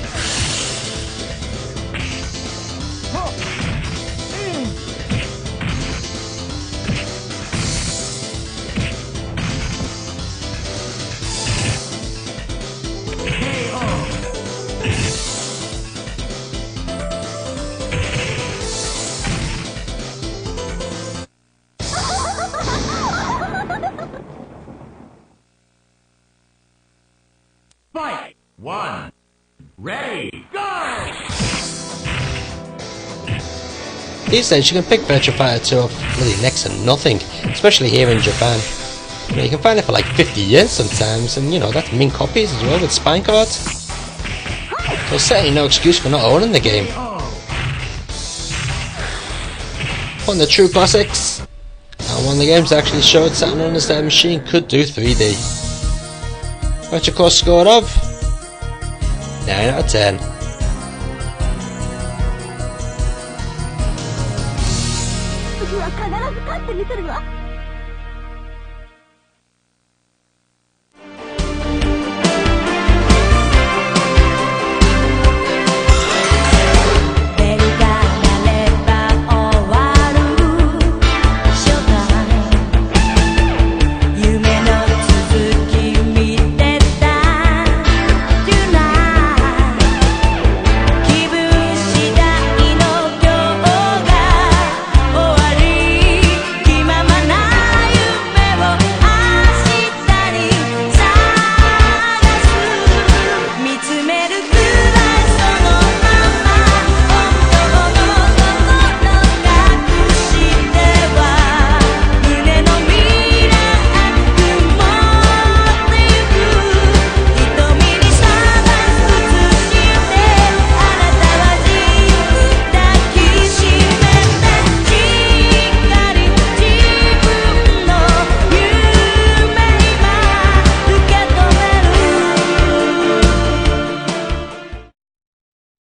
1. Ready, go! These days you can pick Virtua Fighter 2 up for really next to nothing, especially here in Japan. You know, you can find it for like 50 yen sometimes, and you know, that's mint copies as well with spine cards. So certainly no excuse for not owning the game. One of the true classics, and one of the games that actually showed Saturn on the machine could do 3D. What's your course score of? 9 out of 10. I'll 必ず勝ってみせるわ。